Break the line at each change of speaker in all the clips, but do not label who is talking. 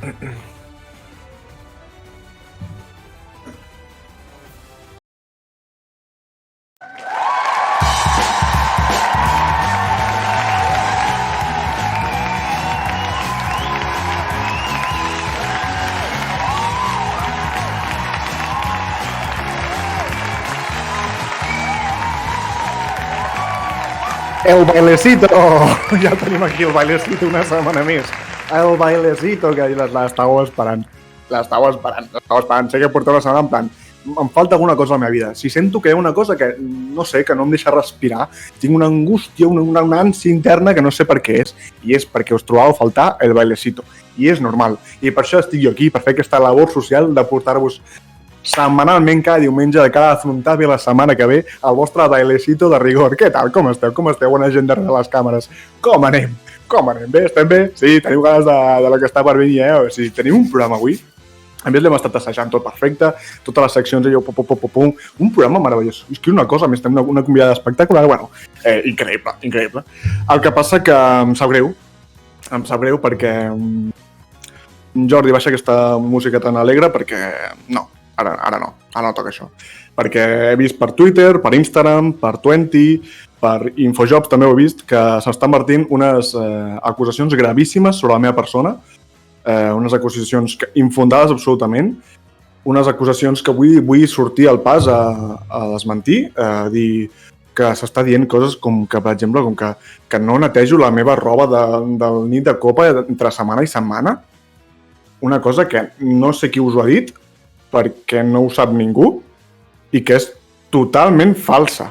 El bailecito! Ja tenim aquí el bailecito una setmana més. El bailecito, que l'estàveu esperant. L'estàveu esperant. Sé que porteu una setmana en plan, em falta alguna cosa a la meva vida. Si sento que hi ha una cosa que, no sé, que no em deixa respirar, tinc una angústia, una ànsia interna que no sé per què és. I és perquè us trobàveu a faltar el bailecito. I és normal. I per això estic jo aquí, per fer aquesta labor social de portar-vos setmanalment, cada diumenge, de cada afrontar-hi la setmana que ve, el vostre bailecito de rigor. Què tal? Com esteu? Com esteu? Bona gent darrere les càmeres. Com anem? Bé? Estem bé? Sí, teniu ganes de la que està per venir, eh? O sigui, tenim un programa avui. A més, l'hem estat assajant tot perfecte, totes les seccions, un programa meravellós. És que una cosa, a més, tenim una convidada espectacular, bueno, increïble. El que passa que em sap greu perquè Jordi, baixa aquesta música tan alegre perquè no. Ara no toca això. Perquè he vist per Twitter, per Instagram, per Twenty, per Infojobs també ho he vist, que s'estan vertint unes acusacions gravíssimes sobre la meva persona, unes acusacions infundades absolutament, unes acusacions que vull sortir al pas a desmentir, a dir que s'està dient coses com que, per exemple, com que no netejo la meva roba del nit de copa entre setmana i setmana, una cosa que no sé qui us ho ha dit, perquè no ho sap ningú i que és totalment falsa.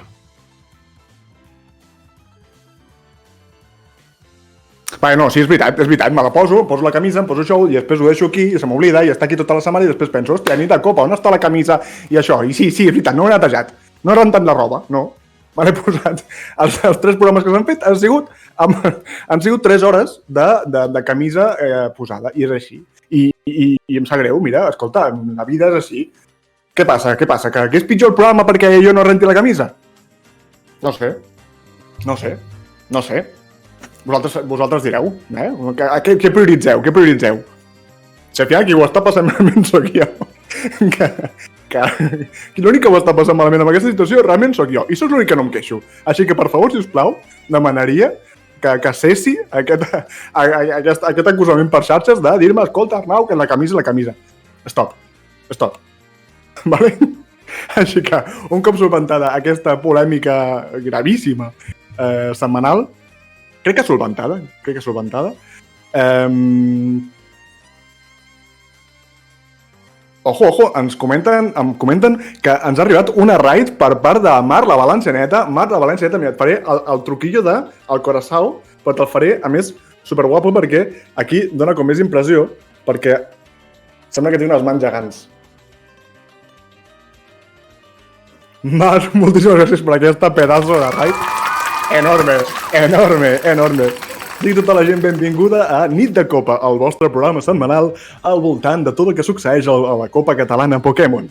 Vale, no, sí, és veritat, me la poso la camisa, em poso això i després ho deixo aquí i se m'oblida i està aquí tota la setmana i després penso, hòstia, nit de copa, on està la camisa i això? I sí, és veritat, no ho he netejat, no he rentat la roba, no. Me l'he posat. Els 3 programes que s'han fet han sigut 3 hores de camisa posada i és així. I em sap greu, mira, escolta, la vida és així. Què passa? Que és pitjor el programa perquè jo no renti la camisa? No sé. Vosaltres direu, eh? Què prioritzeu? Si al final qui ho està passant malament soc jo. L'únic que ho està passant malament en aquesta situació realment soc jo. I soc l'únic que no em queixo. Així que, per favor, sisplau, demanaria que cessi aquest acusament per xarxes de dir-me, escolta, Arnau, que la camisa. Stop. Vale? Així que, un cop solventada aquesta polèmica gravíssima setmanal, crec que solventada. Ojo, em comenten que ens ha arribat una raid per part de Marc la Valencianeta. Marc la Valencianeta, mira, et faré el truquillo del coração, però te'l faré, a més, superguapo, perquè aquí dona com més impressió, perquè sembla que té unes mans gegants. Marc, moltíssimes gràcies per aquesta pedazo de raid. Enorme. Dic tota la gent benvinguda a Nit de Copa, el vostre programa setmanal al voltant de tot el que succeeix a la Copa Catalana Pokémon.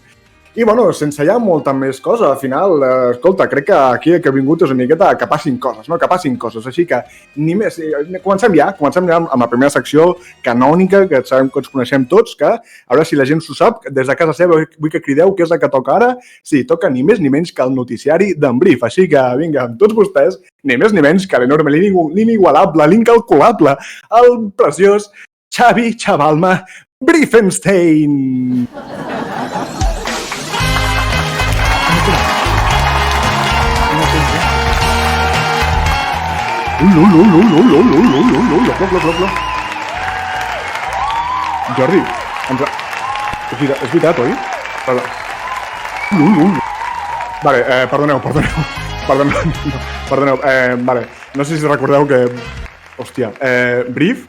I, bueno, sense ja molta més cosa, al final, escolta, crec que aquí que he vingut és una miqueta que passin coses, no? Que passin coses, així que ni més. Comencem ja amb la primera secció canònica, que sabem que ens coneixem tots, que a veure si la gent s'ho sap, des de casa seva vull que crideu què és la que toca ara. Sí, toca ni més ni menys que el noticiari d'en Brief, així que vinga, amb tots vostès, ni més ni menys que l'enorme, l'inigualable, l'incalculable, el preciós Xavi Chavalma Briefenstein. Jordi, és veritat, oi? Vale, perdoneu. Vale, no sé si recordeu que... Hòstia, Brief...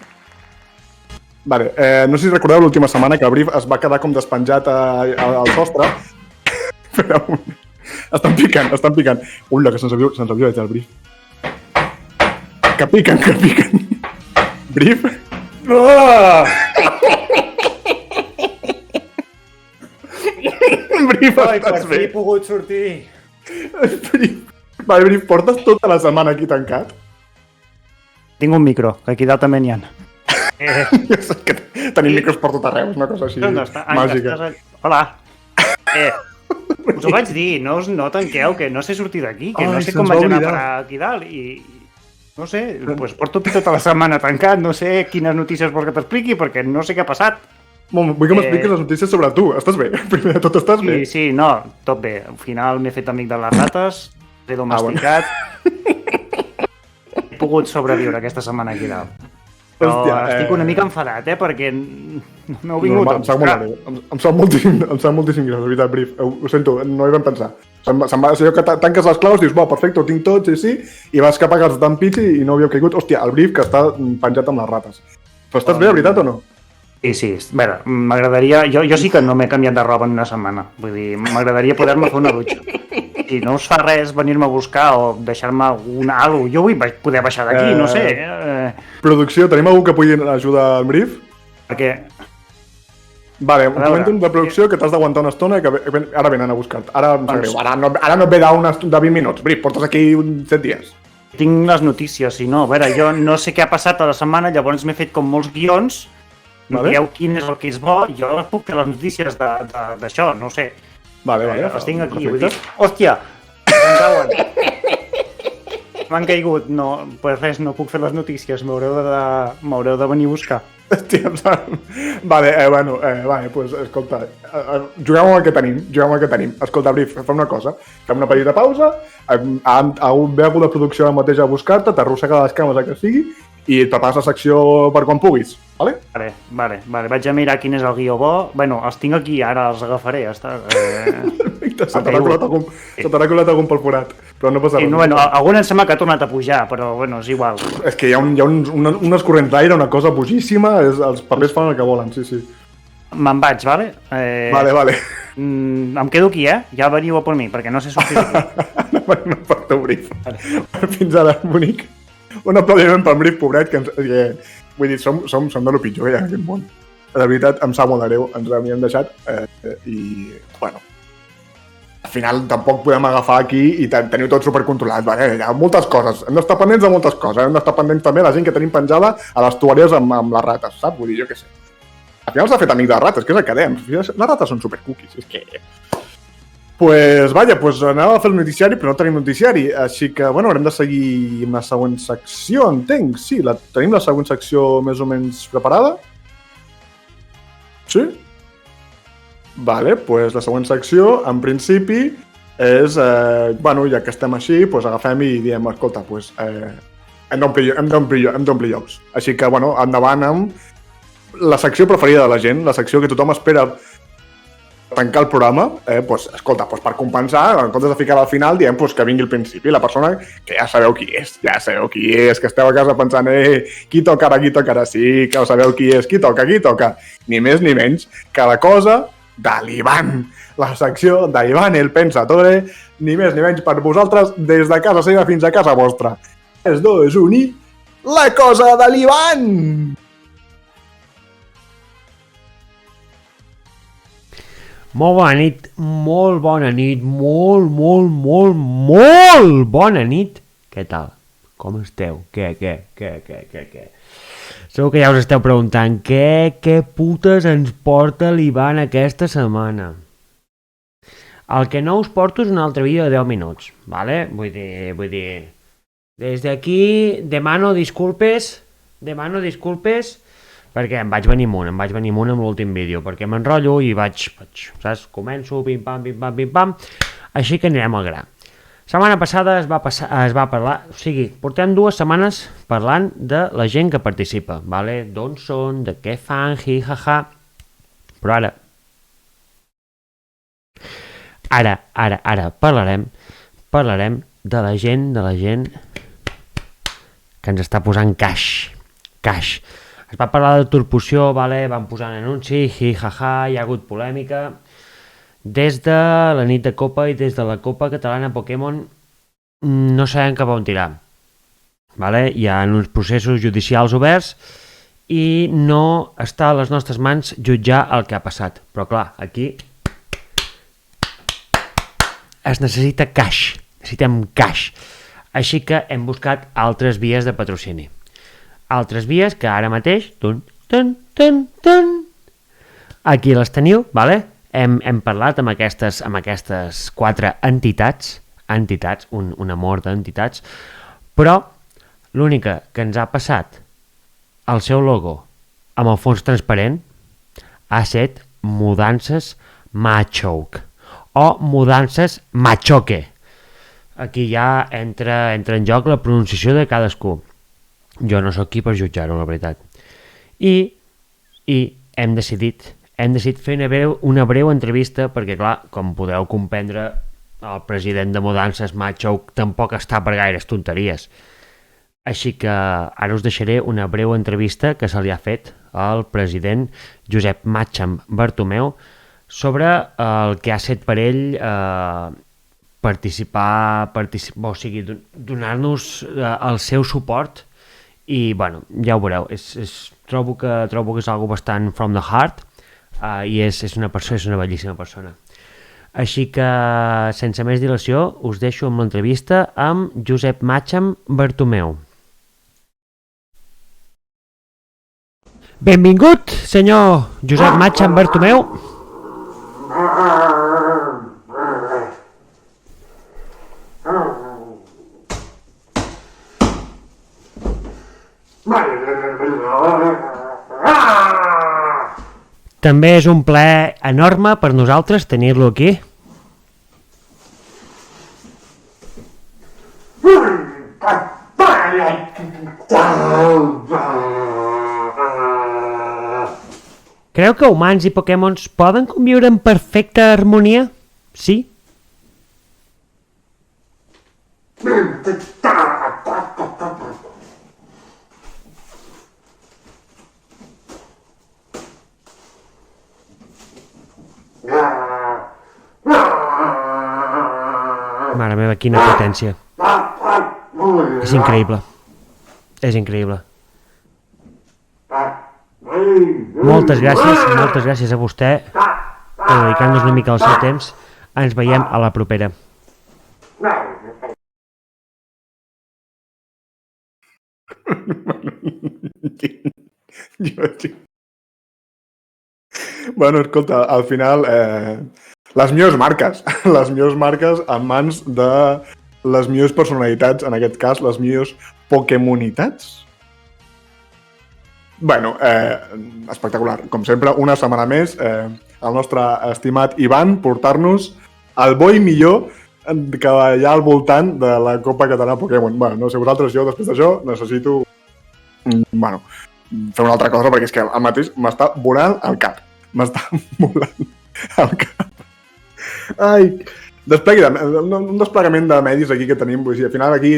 Vale, no sé si recordeu l'última setmana que el Brief es va quedar com despenjat al sostre. Però... Estan picant. Ula, que se'ns havia el Brief. Que piquen. Brief? Oh! Brief, estàs bé?
He pogut sortir.
Brief, portes tota la setmana aquí tancat?
Tinc un micro, que aquí dalt també n'hi ha.
Que tenim micros per tot arreu, una cosa així màgica.
Hola. Us ho vaig dir, no us tanqueu, que no sé sortir d'aquí, que no sé com vaig anar a parar aquí dalt i... No sé, doncs porto tota la setmana tancat, no sé quines notícies vols que t'expliqui, perquè no sé què ha passat.
Vull que m'expliquis les notícies sobre tu. Estàs bé? Primer de tot, estàs bé?
Sí, no, tot bé. Al final m'he fet amic de les rates, l'he domesticat. He pogut sobreviure aquesta setmana aquí dalt. Però estic una mica enfadat, perquè no m'heu vingut a buscar.
Em sap moltíssim greu, de veritat, Brief. Ho sento, no hi vam pensar. Se'n va ser allò que tanques les claus, dius, perfecte, ho tinc tot, sí, i vas cap a casa d'en Pitxi i no havíeu caigut. Hòstia, el Brief que està penjat amb les rates. Però estàs bé, de veritat, o no?
Sí, a veure, m'agradaria... Jo sí que no m'he canviat de roba en una setmana. Vull dir, m'agradaria poder-me fer una dutxa. Si no us fa res venir-me a buscar o deixar-me alguna cosa, jo vull poder baixar d'aquí, no sé.
Producció, tenim algú que pugui ajudar al Brief?
Perquè...
Vale, un moment de producció que t'has d'aguantar una estona i que ara venen a buscar-te. Ara em sap greu. Ara no et ve de 20 minuts. Brief, portes aquí 7 dies.
Tinc les notícies, si no. A veure, jo no sé què ha passat a la setmana, llavors m'he fet com molts guions. Vale. Dieu quin és el que és bo, jo puc fer les notícies d'això, no sé.
Vale.
Les tinc aquí, vull dir... Hòstia! Em cauen. M'han caigut. No, pues res, no puc fer les notícies, m'haureu de venir a buscar.
Hòstia, vale, pues escolta, juguem amb el que tenim, Escolta, Brief, fem una cosa, fem una petita pausa, ve algú de producció ara mateix a buscar-te, t'arrossega les cames a que sigui, i et prepares la secció per quan puguis, vale?
Vale. Vaig a mirar quin és el guió bo. Bueno, els tinc aquí, ara els agafaré, ja està.
Se t'ha colat algun pel forat, però no passa res.
Bueno, algun em sembla que ha tornat a pujar, però bueno, és igual.
És que hi ha unes corrents d'aire, una cosa bojíssima, els papers fan el que volen, sí.
Me'n vaig, vale?
Vale.
Em quedo aquí, Ja veniu a per mi, perquè no sé sortir d'aquí.
No per tu, Brief. Fins ara, bonic. Un aplaudiment pel Brief, pobret, que vull dir, som de lo pitjor que hi ha en aquest món. De veritat, em sap molt de greu, ens havíem deixat i, bueno, al final tampoc podem agafar aquí i teniu tot supercontrolat, vale? Hi ha moltes coses, hem d'estar pendents de moltes coses, hem d'estar pendents també de la gent que tenim penjada a les toalles amb les rates, saps? Vull dir, jo què sé. Al final s'ha fet amic de les rates, que és el que dèiem, les rates són supercookies, és que... Pues anava a fer el noticiari, però no tenim noticiari, així que, bueno, haurem de seguir amb la següent secció, entenc. Sí, tenim la següent secció més o menys preparada? Sí? Vale, pues la següent secció, en principi, és, ja que estem així, agafem i diem, escolta, hem d'omplir llocs. Així que, bueno, endavant amb la secció preferida de la gent, la secció que tothom espera tancar el programa, escolta, per compensar, en comptes de ficar-la al final, diem que vingui al principi, la persona que ja sabeu qui és, que esteu a casa pensant, qui toca ara, sí, que ho sabeu qui és, qui toca, ni més ni menys que la cosa de l'Ivan, la secció d'Ivan el Pensatore, ni més ni menys per vosaltres, des de casa seva fins a casa vostra. 3, 2, 1 i... La cosa de l'Ivan!
Molt bona nit. Què tal? Com esteu? Què? Segur que ja us esteu preguntant què putes ens porta l'Ivan aquesta setmana. El que no us porto és un altre vídeo de 10 minuts, ¿vale? Vull dir... Des d'aquí demano disculpes perquè em vaig venir amunt amb l'últim vídeo, perquè m'enrotllo i saps? Començo, pim-pam, així que anirem al gra. Setmana passada es va parlar, o sigui, portem 2 setmanes parlant de la gent que participa, ¿vale? D'on són, de què fan, hi-ha-ha, però ara parlarem de la gent que ens està posant cash. Es va parlar de torpoció, vale? Van posar en anunci, hi-ha-ha, hi ha hagut polèmica. Des de la nit de Copa i des de la Copa Catalana Pokémon no sabem cap on tirar. Vale? Hi ha uns processos judicials oberts i no està a les nostres mans jutjar el que ha passat. Però clar, aquí es necessita cash, necessitem cash. Així que hem buscat altres vies de patrocini. altres vies que ara mateix aquí les teniu, vale? Hem parlat amb aquestes 4 entitats, un amor d'entitats, però l'única que ens ha passat el seu logo amb el fons transparent ha estat Mudances Machoke o Mudances Machoque. Aquí ja entra en joc la pronunciació de cadascú. Jo no sóc qui per jutjar-ho, la veritat. I hem decidit fer una breu entrevista perquè, clar, com podeu comprendre, el president de Mudances Machoke tampoc està per gaires tonteries. Així que ara us deixaré una breu entrevista que se li ha fet al president Josep Macham Bartomeu sobre el que ha estat per ell participar, o sigui, donar-nos el seu suport i, bueno, ja ho veureu, trobo que és algo bastant from the heart i és una bellíssima persona. Així que, sense més dilació, us deixo amb l'entrevista amb Josep Macham Bartomeu. Benvingut, senyor Josep Macham Bartomeu. També és un plaer enorme per nosaltres tenir-lo aquí. Creu que humans i Pokémons poden conviure en perfecta harmonia? Sí? Mare meva, quina potència. És increïble. És increïble. Moltes gràcies a vostè per dedicar-nos una mica al seu temps. Ens veiem a la propera.
Bueno, escolta, al final les millors marques en mans de les millors personalitats, en aquest cas les millors Pokémonitats. Bueno, espectacular. Com sempre, una setmana més, el nostre estimat Ivan portar-nos el bo i millor que hi ha al voltant de la Copa Catalana Pokémon. Bueno, no sé vosaltres, jo després d'això necessito fer una altra cosa perquè és que el mateix m'està volant el cap. M'està volant el cap. Ai, un desplegament de medis aquí que tenim, vull dir, al final aquí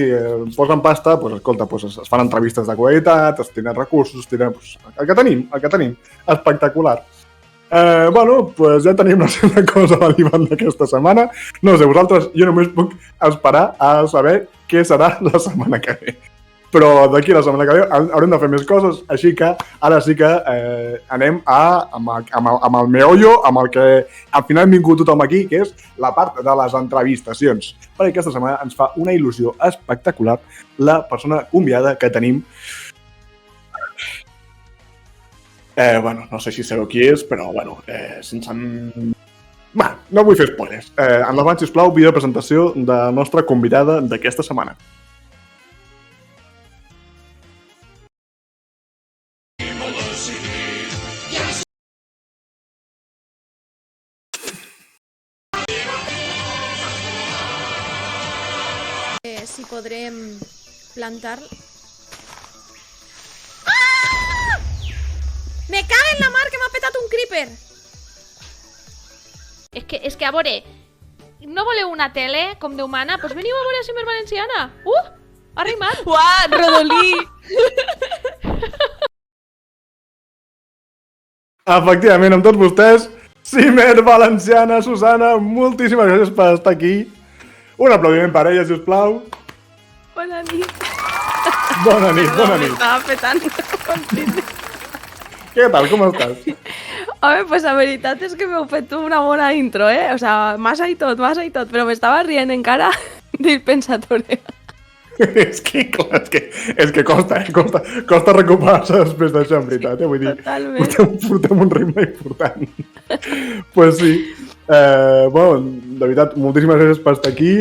posen pasta, doncs escolta, es fan entrevistes de qualitat, es tenen recursos, el que tenim, espectacular. Bueno, doncs ja tenim la seva cosa a l'Ivan d'aquesta setmana. No sé, vosaltres, jo només puc esperar a saber què serà la setmana que ve. Però d'aquí la setmana que ve haurem de fer més coses, així que ara sí que anem amb el meollo, amb el que al final hem vingut tothom aquí, que és la part de les entrevistacions. Perquè aquesta setmana ens fa una il·lusió espectacular la persona convidada que tenim. Bueno, no sé si sabeu qui és, però bueno, sense... no vull fer spoilers. Endavant, sisplau, vídeo de presentació de la nostra convidada d'aquesta setmana.
Si podrem plantar... Me cago en la mar que m'ha petat un creeper!
És que a veure, no voleu una tele com Déu mana? Doncs veniu a veure Cimer Valenciana! Ha rimat!
Uah, Rodolí!
Efectivament, amb tots vostès, Cimer Valenciana, Susana, moltíssimes gràcies per estar aquí. Un aplaudiment per ella, sisplau.
Bona nit.
Bona nit.
M'estava petant.
Què tal, com estàs?
Home, pues la veritat és que m'heu fet una bona intro, O sea, massa i tot, però m'estava rient encara del pensatorio.
És que, clar, és que costa recuperar-se després d'això, en veritat, Vull dir,
Totalment.
portem un ritme important. Pues sí. Bueno, de veritat, moltíssimes gràcies per estar aquí.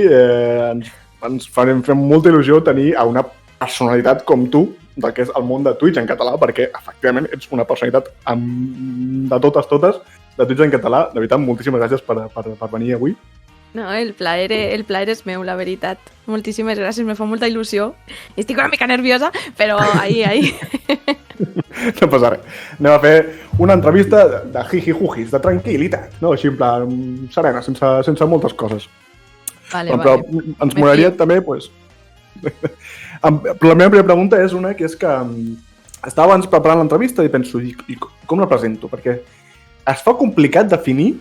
Ens fem molta il·lusió tenir a una personalitat com tu, del que és el món de Twitch en català, perquè, efectivament, ets una personalitat de totes, de Twitch en català. De veritat, moltíssimes gràcies per venir avui.
No, el plaer és meu, la veritat. Moltíssimes gràcies, me fa molta il·lusió. Estic una mica nerviosa, però ahí.
No passa res. Anem a fer una entrevista de jiji-jujis, de tranquil·litat, no? Així en plan serena, sense moltes coses.
Vale,
Però
vale.
ens molaria també, pues... Però la meva primera pregunta és una que és que estava abans preparant l'entrevista i penso, i com la presento? Perquè es fa complicat definir...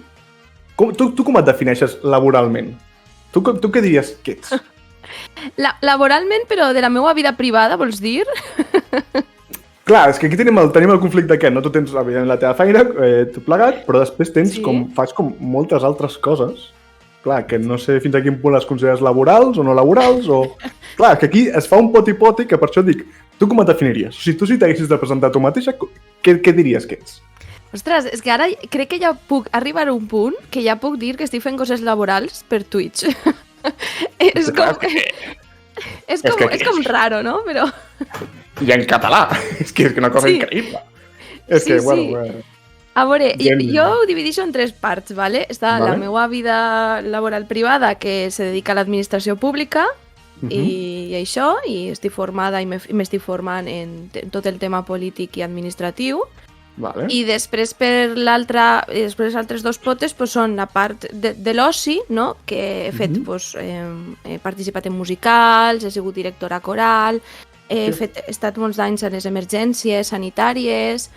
Tu com et defineixes laboralment? Tu què diries que ets?
Laboralment, però de la meva vida privada, vols dir?
Clar, és que aquí tenim el conflicte aquest, no? Tu tens, evidentment, la teva feina, tot plegat, però després tens
Sí.
fas com moltes altres coses. Clar, que no sé fins a quin punt les consideres laborals o no laborals, o... Clar, que aquí es fa un poti-poti que per això dic, tu com et definiries? O sigui, tu si t'haguessis de presentar tu mateixa, què diries que ets?
Ostres, és que ara crec que ja puc arribar a un punt que ja puc dir que estic fent coses laborals per Twitch. és com raro, no? Però...
I en català. És que és una cosa
Sí.
increïble. És
Sí,
que,
sí.
bueno...
A veure,
Bien.
jo ho divideixo en tres parts, ¿vale? Està
Vale.
la meva vida laboral privada, que se dedica a l'administració pública, i això, i estic formada i m'estic formant en tot el tema polític i administratiu.
Vale.
I després després els altres dos potes pues, són la part de l'oci, no? Que he fet, pues, he participat en musicals, he sigut directora coral, he estat molts anys a les emergències sanitàries,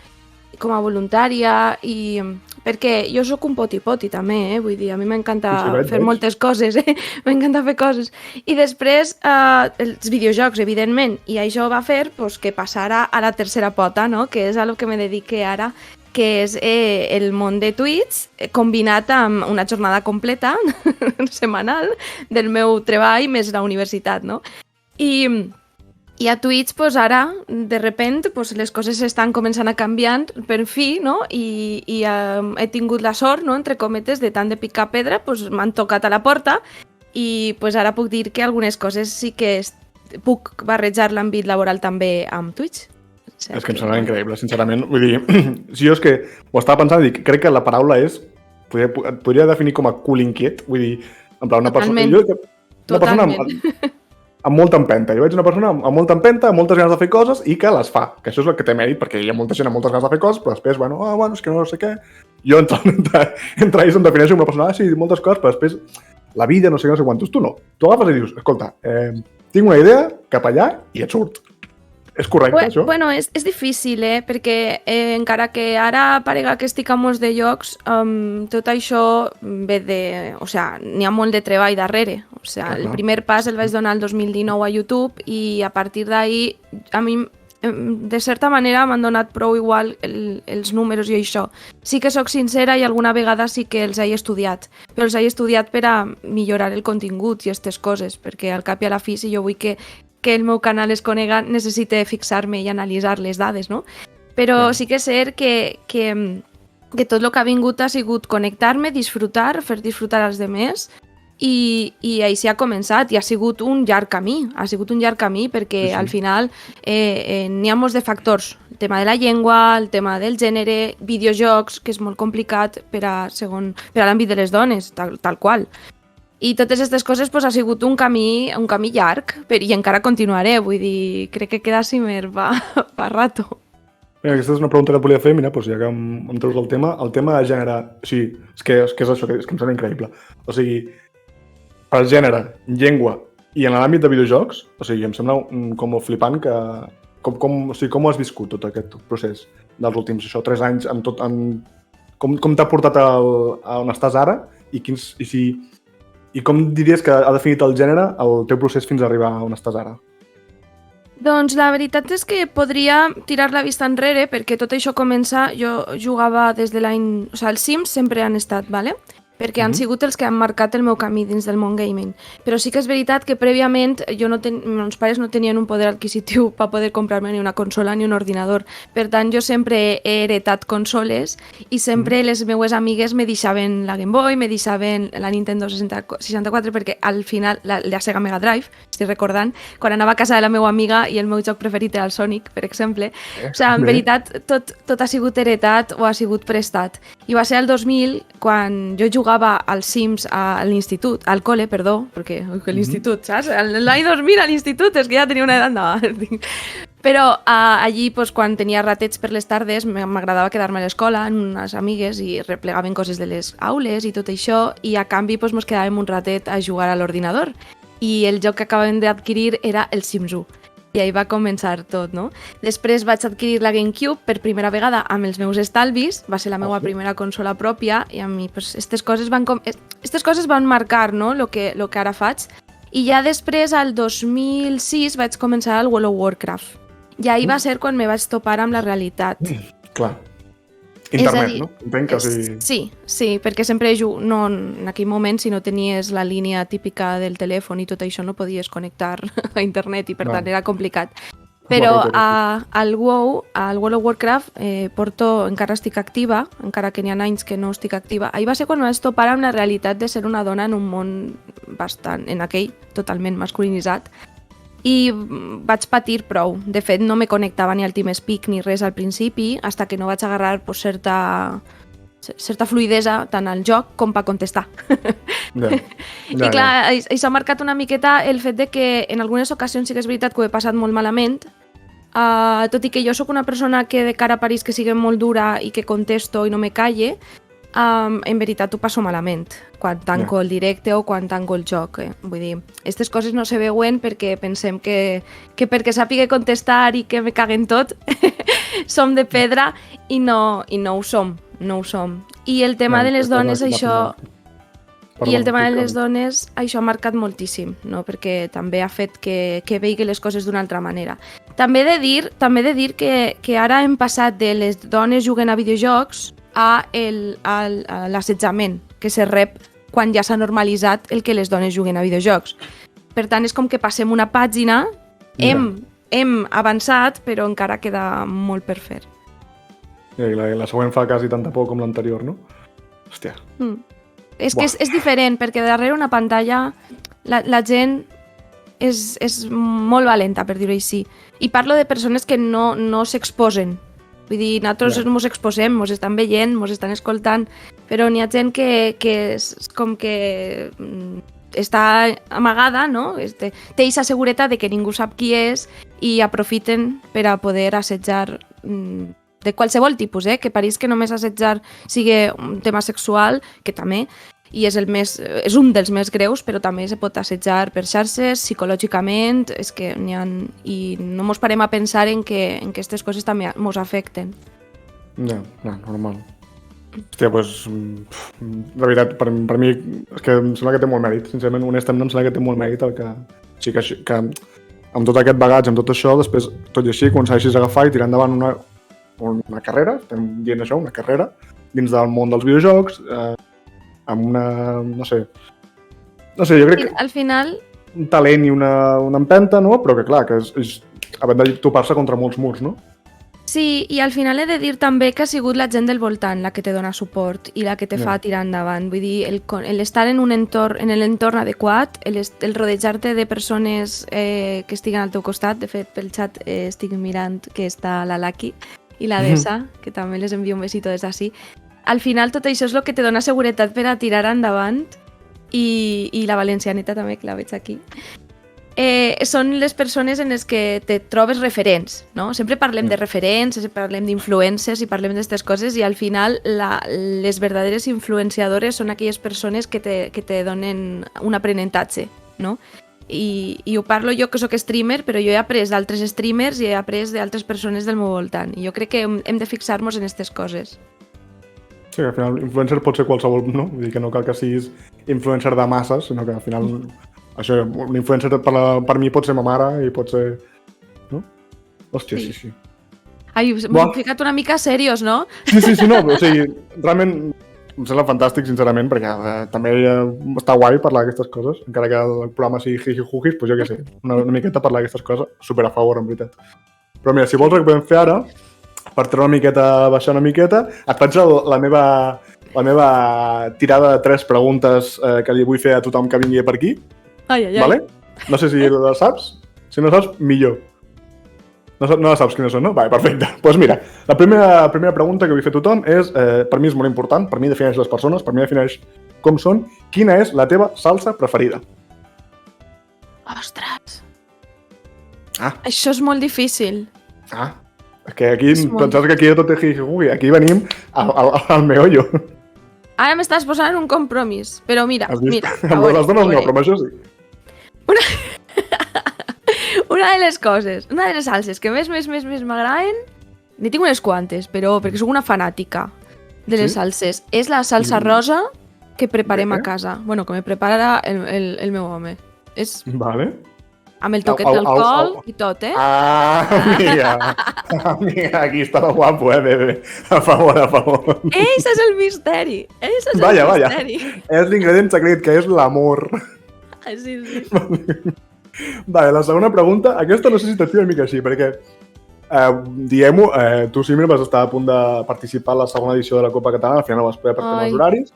com a voluntària, i perquè jo sóc un poti-poti també, vull dir, a mi m'encanta
Sí,
fer moltes coses, m'encanta fer coses. I després els videojocs, evidentment, i això va fer pues, que passara a la tercera pota, no? Que és a lo que me dedique ara, que és el món de Twitch combinat amb una jornada completa setmanal del meu treball més la universitat, no? I a Twitch, pues, ara, de repente, pues, les coses estan començant a canviar per fi, no? I he tingut la sort, no?, entre cometes, de tant de picar pedra, pues, m'han tocat a la porta i pues, ara puc dir que algunes coses sí que puc barrejar l'àmbit laboral també amb Twitch. O sigui
És que em sembla increïble, sincerament. Vull dir, si jo és que ho estava pensant i dic, crec que la paraula és... Et podria definir com a cul inquiet. Vull dir, en plan, una persona... Una persona amb molta empenta. Jo veig una persona amb molta empenta, amb moltes ganes de fer coses i que les fa. Que això és el que té mèrit, perquè hi ha molta gent amb moltes ganes de fer coses, però després, bueno, és que no sé què... Jo entre ells em defineixo com una persona, sí, moltes coses, però després la vida, no sé què, no sé quantos. Tu no. Tu agafes i dius, escolta, tinc una idea, cap allà, i et surt. És correcte, això?
Bueno, és difícil, perquè encara que ara parega que estic a molts de llocs, tot això ve de... O sigui, n'hi ha molt de treball darrere. O sigui, el primer pas el vaig donar el 2019 a YouTube i a partir d'ahir a mi, de certa manera, m'han donat prou igual els números i això. Sí que sóc sincera i alguna vegada sí que els he estudiat, però els he estudiat per a millorar el contingut i aquestes coses, perquè al cap i a la fi, si jo vull que el meu canal es conega, necessite fixar-me i analitzar les dades, no? Però sí que és cert que tot el que ha vingut ha sigut connectar-me, disfrutar, fer disfrutar als demés, i així ha començat, i ha sigut un llarg camí, perquè al final n'hi ha molts de factors, el tema de la llengua, el tema del gènere, videojocs, que és molt complicat per a l'àmbit de les dones, tal qual. I totes aquestes coses pues, ha sigut un camí llarg, i encara continuaré, vull dir, crec que queda cimer pa rato.
Mira, aquesta és una pregunta que et volia fer, mira, doncs ja que em treus el tema de gènere, o sigui, és que és això, és que em sembla increïble. O sigui, per gènere, llengua i en l'àmbit de videojocs, o sigui, em sembla com flipant que... o sigui, com ho has viscut tot aquest procés dels últims 3 anys, com t'ha portat a on estàs ara i com diries que ha definit el gènere el teu procés fins a arribar a on estàs ara?
Doncs la veritat és que podria tirar la vista enrere perquè tot això comença... Jo jugava des de l'any... O sigui, els Sims sempre han estat, ¿vale? perquè han sigut els que han marcat el meu camí dins del món gaming. Però sí que és veritat que prèviament meus pares no tenien un poder adquisitiu per poder comprar-me ni una consola ni un ordinador. Per tant, jo sempre he heretat consoles i sempre les meues amigues me deixaven la Game Boy, me deixaven la Nintendo 64, perquè al final, la Sega Mega Drive, estic recordant, quan anava a casa de la meva amiga i el meu joc preferit era el Sonic, per exemple. O sigui, en veritat, tot ha sigut heretat o ha sigut prestat. I va ser el 2000 quan jo jugava als Sims a l'institut, al col·le, perdó, perquè l'institut, saps? L'any 2000 a l'institut, és que ja tenia una edat davant. Però allí, quan tenia ratets per les tardes, m'agradava quedar-me a l'escola amb unes amigues i replegaven coses de les aules i tot això, i a canvi mos quedàvem un ratet a jugar a l'ordinador. I el joc que acabàvem d'adquirir era el Sims 1. I ahí va començar tot, no? Després vaig adquirir la GameCube per primera vegada amb els meus estalvis, va ser la meva primera consola pròpia, i a mi aquestes coses van marcar, no?, lo que ara faig. I ja després, al 2006, vaig començar el World of Warcraft. I ahí va ser quan me vaig topar amb la realitat.
Clar. Internet, no? Entenc que
sí, perquè sempre no, en aquell moment, si no tenies la línia típica del telèfon i tot això, no podies connectar a internet i per tant era complicat. Però al WoW, al World of Warcraft, encara estic activa, encara que n'hi ha anys que no estic activa. Ahir va ser quan vaig topar amb la realitat de ser una dona en un món en aquell, totalment masculinitzat, i vaig patir prou. De fet, no me connectava ni al TeamSpeak ni res al principi, hasta que no vaig agarrar certa fluidesa tant al joc com per contestar. I clar, això ha marcat una miqueta el fet de que en algunes ocasions sí que és veritat que ho he passat molt malament, tot i que jo sóc una persona que de cara a París que sigui molt dura i que contesto i no me calle, en veritat ho passo malament quan tanco el directe o quan tanco el joc. Vull dir, aquestes coses no se veuen perquè pensem que perquè sàpiga contestar i que me caguen tot som de pedra i no ho som. I el tema de les dones, això... I el tema de les dones, això ha marcat moltíssim, no? Perquè també ha fet que vegi les coses d'una altra manera. També he de dir que ara hem passat de les dones juguen a videojocs a l'assetjament que se rep quan ja s'ha normalitzat el que les dones juguen a videojocs. Per tant, és com que passem una pàgina, hem avançat, però encara queda molt per fer.
I la següent fa quasi tanta por com l'anterior, no? Hòstia.
És que és diferent, perquè darrere una pantalla la gent és molt valenta, per dir-ho així. I parlo de persones que no s'exposen. Vull dir, nosaltres ens exposem, ens estan veient, ens estan escoltant, però n'hi ha gent que és com que està amagada, no? Té aquesta seguretat de que ningú sap qui és i aprofiten per a poder assetjar de qualsevol tipus, que pareix que només assetjar sigui un tema sexual, que també, i és un dels més greus, però també se pot assetjar per xarxes, psicològicament, és que n'hi ha... I no mos parem a pensar en que aquestes coses també mos afecten.
Ja, normal. Hòstia, doncs, la veritat, per mi, és que em sembla que té molt mèrit, sincerament, honestament, em sembla que té molt mèrit el que... Sí, que amb tot aquest bagatge, amb tot això, després, tot i així, aconsegueixis agafar i tirar endavant una carrera, estem dient això, una carrera, dins del món dels videojocs, amb una... no sé, jo crec que...
Al final...
Un talent i una empenta, no? Però que, clar, que és havent de topar-se contra molts murs, no?
Sí, i al final he de dir també que ha sigut la gent del voltant la que te dona suport i la que te fa tirar endavant. Vull dir, l'estar en l'entorn adequat, el rodejar-te de persones que estiguen al teu costat. De fet, pel xat estic mirant que està la Laki i la Dessa, que també les envio un besito des d'ací. Al final tot això és el que te dona seguretat per a tirar endavant i la valencianeta també, que la veig aquí. Són les persones en les que te trobes referents, no? Sempre parlem de referents, sempre parlem d'influències i parlem d'aquestes coses i al final les verdaderes influenciadores són aquelles persones que te donen un aprenentatge, no? I ho parlo jo que sóc streamer, però jo he après d'altres streamers i he après d'altres persones del meu voltant. I jo crec que hem de fixar-nos en aquestes coses.
Sí, al final influencer pot ser qualsevol, no? Vull dir que no cal que siguis influencer de masses, sinó que al final això, l'influencer per mi pot ser ma mare i pot ser... no? Hòstia, sí.
Ai, m'ho he ficat una mica serios, no?
Sí, no, o sigui, realment Em sembla fantàstic, sincerament, perquè també està guai parlar d'aquestes coses, encara que el programa sigui jiji-jujis, doncs jo què sé, una miqueta parlar d'aquestes coses, super a favor, en veritat. Però mira, si vols el que podem fer ara, per treure una miqueta, baixar una miqueta, et faig la meva tirada de 3 preguntes que li vull fer a tothom que vingui per aquí, vale? No sé si la saps, si no saps, millor. No la saps quines són, no? Vale, perfecte. Doncs mira, la primera pregunta que vull fer a tothom és, per mi és molt important, per mi defineix les persones, per mi defineix com són, quina és la teva salsa preferida?
Ostres!
Ah.
Això és molt difícil.
Ah, és que aquí, pensàs que aquí tot és jiji-juji, aquí venim al meollo.
Ara m'estàs posant en un compromís, però mira, mira.
Amb les dones no, però amb això sí.
Una de les coses, una de les salses que més m'agraden, n'hi tinc unes quantes, però perquè sóc una fanàtica de les salses, és la salsa rosa que preparem a casa. Bueno, que me prepara el meu home. És
vale.
Amb el toquet d'alcohol i tot, eh?
Amiga, aquí està el guapo, bebé. A favor, a favor.
Ese és el misteri. Ese és el misteri.
És l'ingredient secret, que és l'amor.
Sí.
Vale, la segona pregunta, aquesta no sé si t'estima una mica així, perquè, diguem-ho, tu sempre vas estar a punt de participar a la segona edició de la Copa Catalana, al final no vas poder per temes horaris.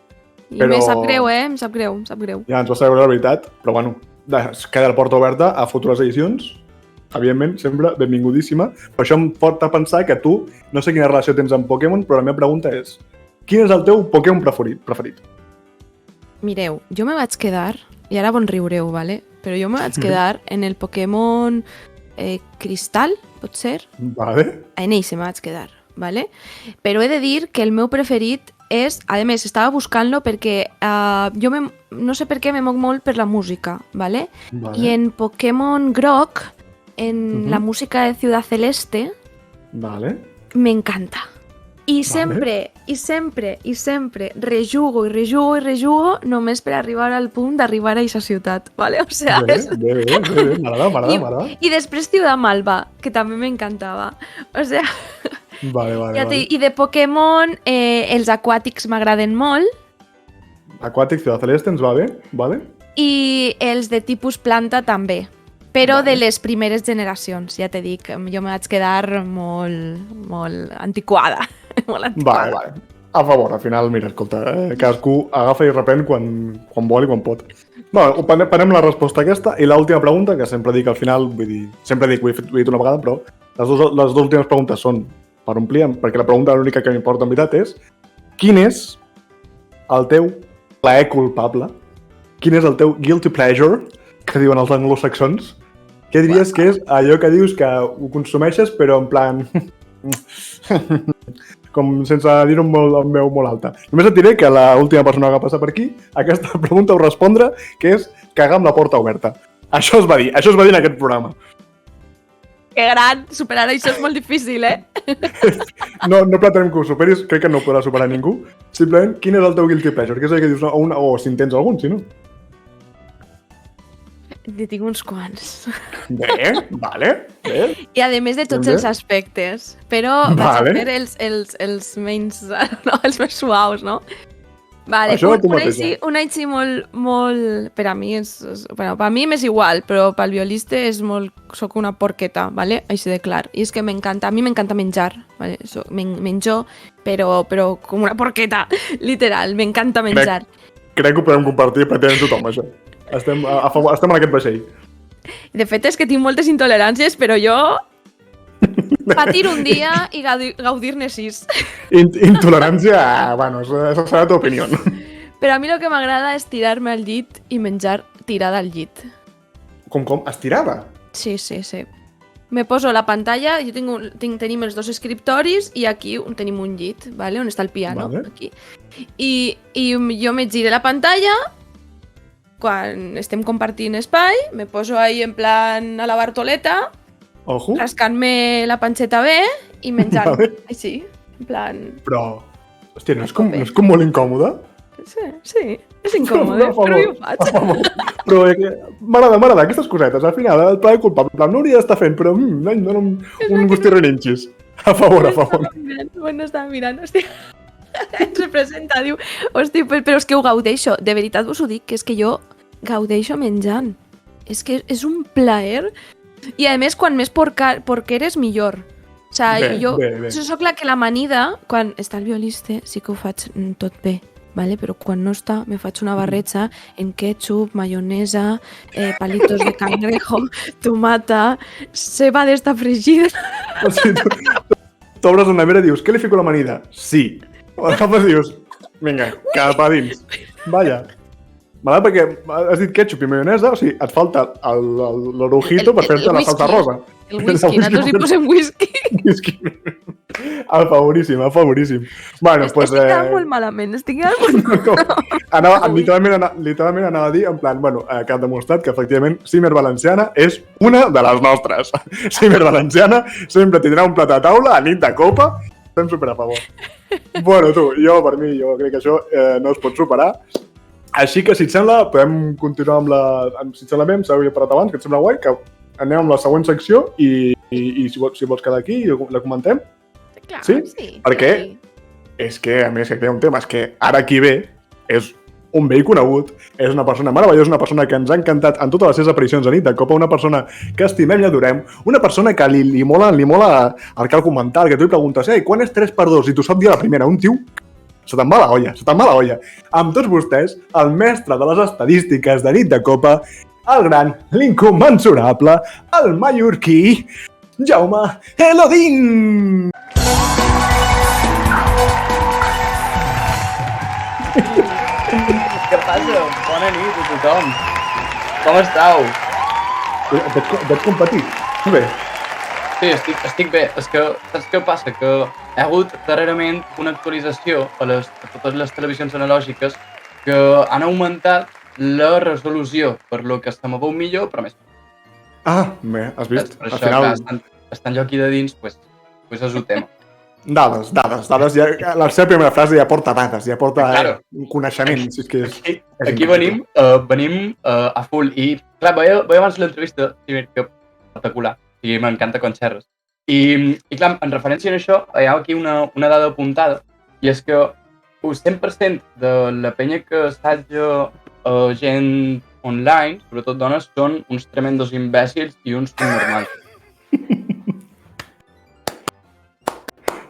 I em sap greu, em sap greu.
Ja, ens va saber la veritat, però bueno, queda la porta oberta a futures edicions, evidentment, sempre benvingudíssima. Per això em porta a pensar que tu, no sé quina relació tens amb Pokémon, però la meva pregunta és, quin és el teu Pokémon preferit?
Mireu, jo me vaig quedar, i ara bon riureu, vale? Però jo me vaig quedar en el Pokémon Cristal, pot ser?
Vale.
En ell se me vaig quedar, vale? Però he de dir que el meu preferit és, a més, estava buscant-lo perquè jo no sé per què me moc molt per la música, vale? I en Pokémon Groc, en la música de Ciudad Celeste, m'encanta. I sempre rejugo només per arribar al punt d'arribar a aquesta ciutat, vale? O sea,
bé, m'agrada.
I després Ciudad Malva, que també m'encantava. O sea,
vale.
I de Pokémon, els aquàtics m'agraden molt.
Aquàtic, Ciudad Celeste, ens va bé, vale?
I els de tipus planta també. Però de les primeres generacions, ja t'he dit, jo me vaig quedar molt antiquada.
Vale. A favor, al final, mira, escolta, cadascú agafa i reprèn quan vol i quan pot. Bueno, prenem la resposta aquesta i l'última pregunta, que sempre dic al final, vull dir, sempre dic, ho he dit una vegada, però les dues últimes preguntes són per omplir, perquè la pregunta l'única que m'importa en veritat és quin és el teu plaer culpable? Quin és el teu guilty pleasure, que diuen els anglosaxons? Què diries que és allò que dius que ho consumeixes, però en plan... com sense dir-ho molt alta. Només et diré que l'última persona que va passar per aquí, aquesta pregunta ho respondre, que és cagar amb la porta oberta. Això es va dir en aquest programa.
Que gran! Superar això és molt difícil, eh?
No pretenem que ho superis, crec que no ho podrà superar ningú. Simplement, quin és el teu guilty pleasure? Què és el que dius? O si en tens algun, si no.
Ne tinc uns quants.
Bé.
I a més de tots els aspectes. Però vaig a fer els menys... No, els més suaus, no? Vale, un així molt... Per a mi és... Bueno, per a mi m'és igual, però pel violista és molt... Soc una porqueta, vale? Així de clar. I és que m'encanta... A mi m'encanta menjar, vale? Menjo, però com una porqueta, literal. M'encanta menjar.
Crec que ho podem compartir pràcticament tothom, això. Estem en aquest vaixell.
De fet, és que tinc moltes intoleràncies, però jo... Patir un dia i gaudir-ne 6.
Intolerància, bueno, esa serà la teva opinió.
Però a mi el que m'agrada és tirar-me al llit i menjar tirada al llit.
Com? Estirada?
Sí. Me poso la pantalla, tenim els dos escriptoris i aquí tenim un llit, vale? On està el piano. Vale. Aquí. I jo me gire la pantalla, quan estem compartint espai, me poso ahí en plan a la bartoleta, rascant-me la panxeta bé i menjant. Vale. Així, en plan...
Però, hòstia, no és com molt incòmode?
Sí, és incòmode, però jo ho faig.
Però m'agrada aquestes cosetes. Al final, el plaer culpable, no hauria d'estar fent, però no un gustirreninxis. A favor.
No estava mirant, hòstia. ens representa, diu, hosti, però és que ho gaudeixo, de veritat vos ho dic, que és que jo gaudeixo menjant. És que és un plaer. I a més, quan més porqueres, millor. O sigui, jo soc la que l'amanida, quan està el violista, sí que ho faig tot bé, ¿vale? Però quan no està, me faig una barreja en ketchup, maionesa, palitos de cangrejo, tomata, ceba d'esta fregida.
O sigui, t'obres la nevera i dius, què li fico a l'amanida? Sí. Agafes i dius, vinga, cap a dins. Vaya. Vale, perquè has dit ketchup i maionesa, o sigui, et falta l'orojito per fer-te la salsa rosa.
El whisky, nosaltres hi posem whisky.
Whisky. Afavoríssim. Bueno, pues...
Estic quedant molt malament, estic quedant molt malament.
Literalment anava a dir, en plan, bueno, que ha demostrat que efectivament Cimer Valenciana és una de les nostres. Cimer Valenciana sempre tindrà un plat a taula a nit de copa. Estem super a favor. Bueno, tu, per mi, jo crec que això no es pot superar. Així que, si et sembla, podem continuar amb la... Si et sembla bé, em sabia parat abans, que et sembla guai, que anem amb la següent secció i si vols quedar aquí i la comentem.
Clar,
sí? Perquè
sí.
és que, a més, que hi ha un tema, és que ara qui ve és un vell conegut, és una persona meravellosa, una persona que ens ha encantat en totes les seves aparicions a nit de copa, una persona que estimem i adorem, una persona que li mola el cal comentar, que tu li preguntes, quan és 3x2? I tu sap dir a la primera, un tio, se te'n va la olla. Amb tots vostès, el mestre de les estadístiques de nit de copa, el gran, l'incommensurable, el mallorquí, Jaume Elodin!
Què passa? Bona nit a tothom. Com estàu?
Veig competit. Bé.
Sí, estic bé. És que, saps què passa? Que hi ha hagut darrerament una actualització a totes les televisions analògiques que han augmentat la resolució, per lo que se me veu millor, però més.
Ah, bé, has vist?
Per això, clar, estant jo aquí de dins, pues és el tema.
Dades. Ja, la seva primera frase ja porta dades, ja porta coneixement. Si és que
aquí venim a full. I, clar, veia abans l'entrevista, que espectacular. I m'encanta quan xerres. I clar, en referència a això, hi ha aquí una dada apuntada, i és que el 100% de la penya que assaja gent online, sobretot dones, són uns tremendos imbècils i uns normals.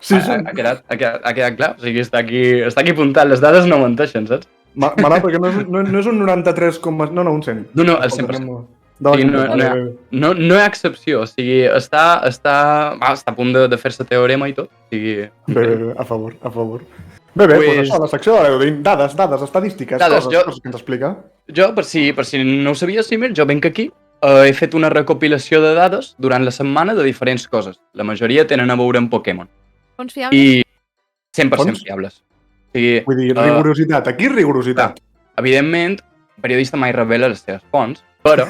Sí.
Ha quedat clar? O sigui, està aquí apuntat. Les dades no menteixen, saps?
M'agrada perquè no és un 93, no, un 100.
No, el 100%. No hi ha excepció, o sigui, està a punt de fer-se teorema i tot. O sigui...
Bé, a favor. Bé, doncs això, la secció de l'Elodin, dades, estadístiques, coses que ens explica.
Jo, per si no ho sabies, Cimer, jo venc aquí, he fet una recopilació de dades durant la setmana de diferents coses. La majoria tenen a veure amb Pokémon.
Fons fiables?
I 100% fiables. O sigui,
vull dir, rigorositat, aquí rigorositat.
Evidentment, el periodista mai revela les seves fonts, però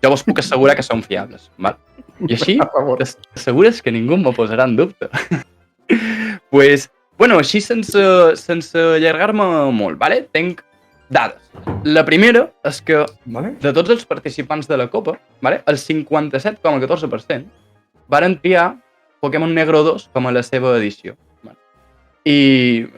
jo vos puc assegurar que són fiables, val? I així t'assegures que ningú m'ho posarà en dubte. Pues, bueno, així sense allargar-me molt, vale? Tenc dades. La primera és que de tots els participants de la Copa, vale, el 57,14% varen triar Pokémon Negro 2 com a la seva edició. Vale. I,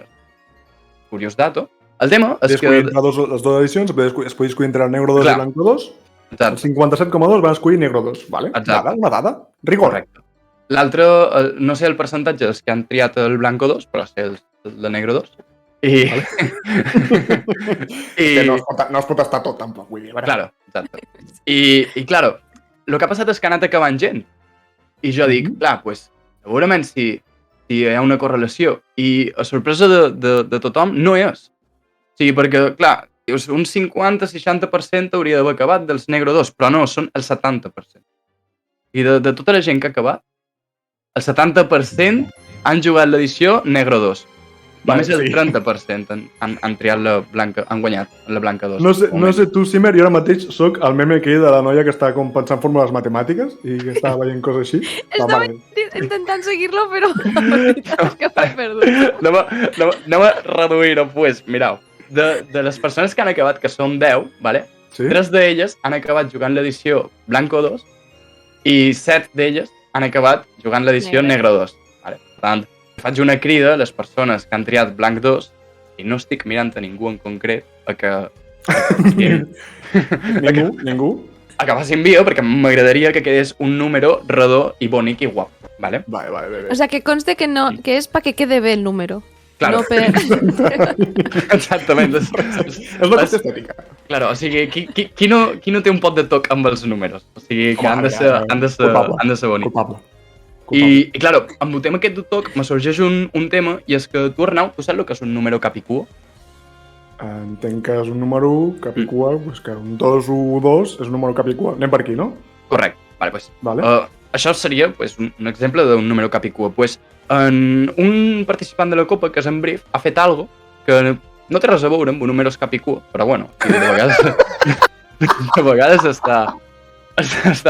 curiós dato, el tema és que...
Les dues edicions, es podia escollir entre el Negro 2 i el Blanco 2.
Exacte.
El 57,2 van escollir Negro 2, vale?
Exacte.
Una dada, rigor.
Correcte. L'altre, no sé el percentatge dels que han triat el Blanco 2, però sé el de Negro 2.
Vale. Que no es pot estar tot, tampoc, vull dir.
Claro, exacte. I claro, el que ha passat és que ha anat acabant gent. I jo dic, clar, pues, segurament si hi ha una correlació i a sorpresa de tothom no és. O sigui, perquè, clar, dius, un 50-60% hauria d'haver acabat dels Negro 2, però no, són el 70%. I de tota la gent que ha acabat, el 70% han jugat l'edició Negro 2. Només el 30% han triat la blanca, han guanyat la blanca 2.
No sé tu, Cimer, jo ara mateix soc el meme aquell de la noia que està com pensant fórmules matemàtiques i que està veient coses així.
Estava intentant seguir-lo, però és que m'he perdut.
Anem a reduir-ho, pues, mireu. De les persones que han acabat, que són 10, vale?
Sí?
3 d'elles han acabat jugant l'edició Blanco 2 i 7 d'elles han acabat jugant l'edició Negro 2. Vale? Per tant, faig una crida a les persones que han triat blanc 2 i no estic mirant a ningú en concret a que
Ningú?
a que facin bio perquè m'agradaria que quedés un número redó i bonic i guap, ¿vale?
Vale.
O sea, que conste que no, que es para que quede bé el número.
Claro.
No per...
Exactament.
És la qüestió estètica.
Claro, o sigui, qui no té un pot de toc amb els números? O sigui, que
Home,
han de ser bonics.
Culpable.
I claro, amb el tema aquest de toc me sorgeix un tema i és que tu, Arnau, tu saps el que és un número capicua?
Entenc que és un número capicua, pues que un 2 o 2 és un número capicua. Anem per aquí, no?
Correcte. Vale, pues,
Vale.
això seria pues, un exemple d'un número capicua. Pues, un participant de la Copa, que és en Brief, ha fet algo que no té res a veure amb un número capicua, però bueno, de vegades està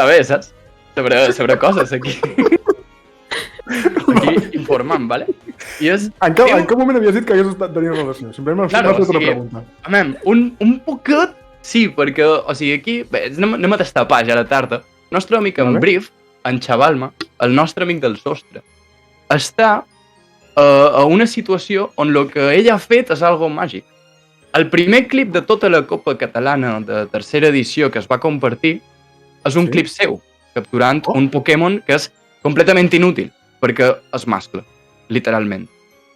bé, saps? Sobre coses aquí. Aquí informant, ¿vale? I és...
En cap moment havies dit que hagués estat tenint relació? Simplement m'ha fet una pregunta.
Amem, un poquet, sí, perquè, o sigui, aquí, bé, anem a destapar ja la tarda. El nostre amic en Brief, en Xavalma, el nostre amic del sostre, està a una situació on el que ell ha fet és algo màgic. El primer clip de tota la Copa Catalana de tercera edició que es va compartir és un clip seu, capturant un Pokémon que és completament inútil, perquè és mascle, literalment. O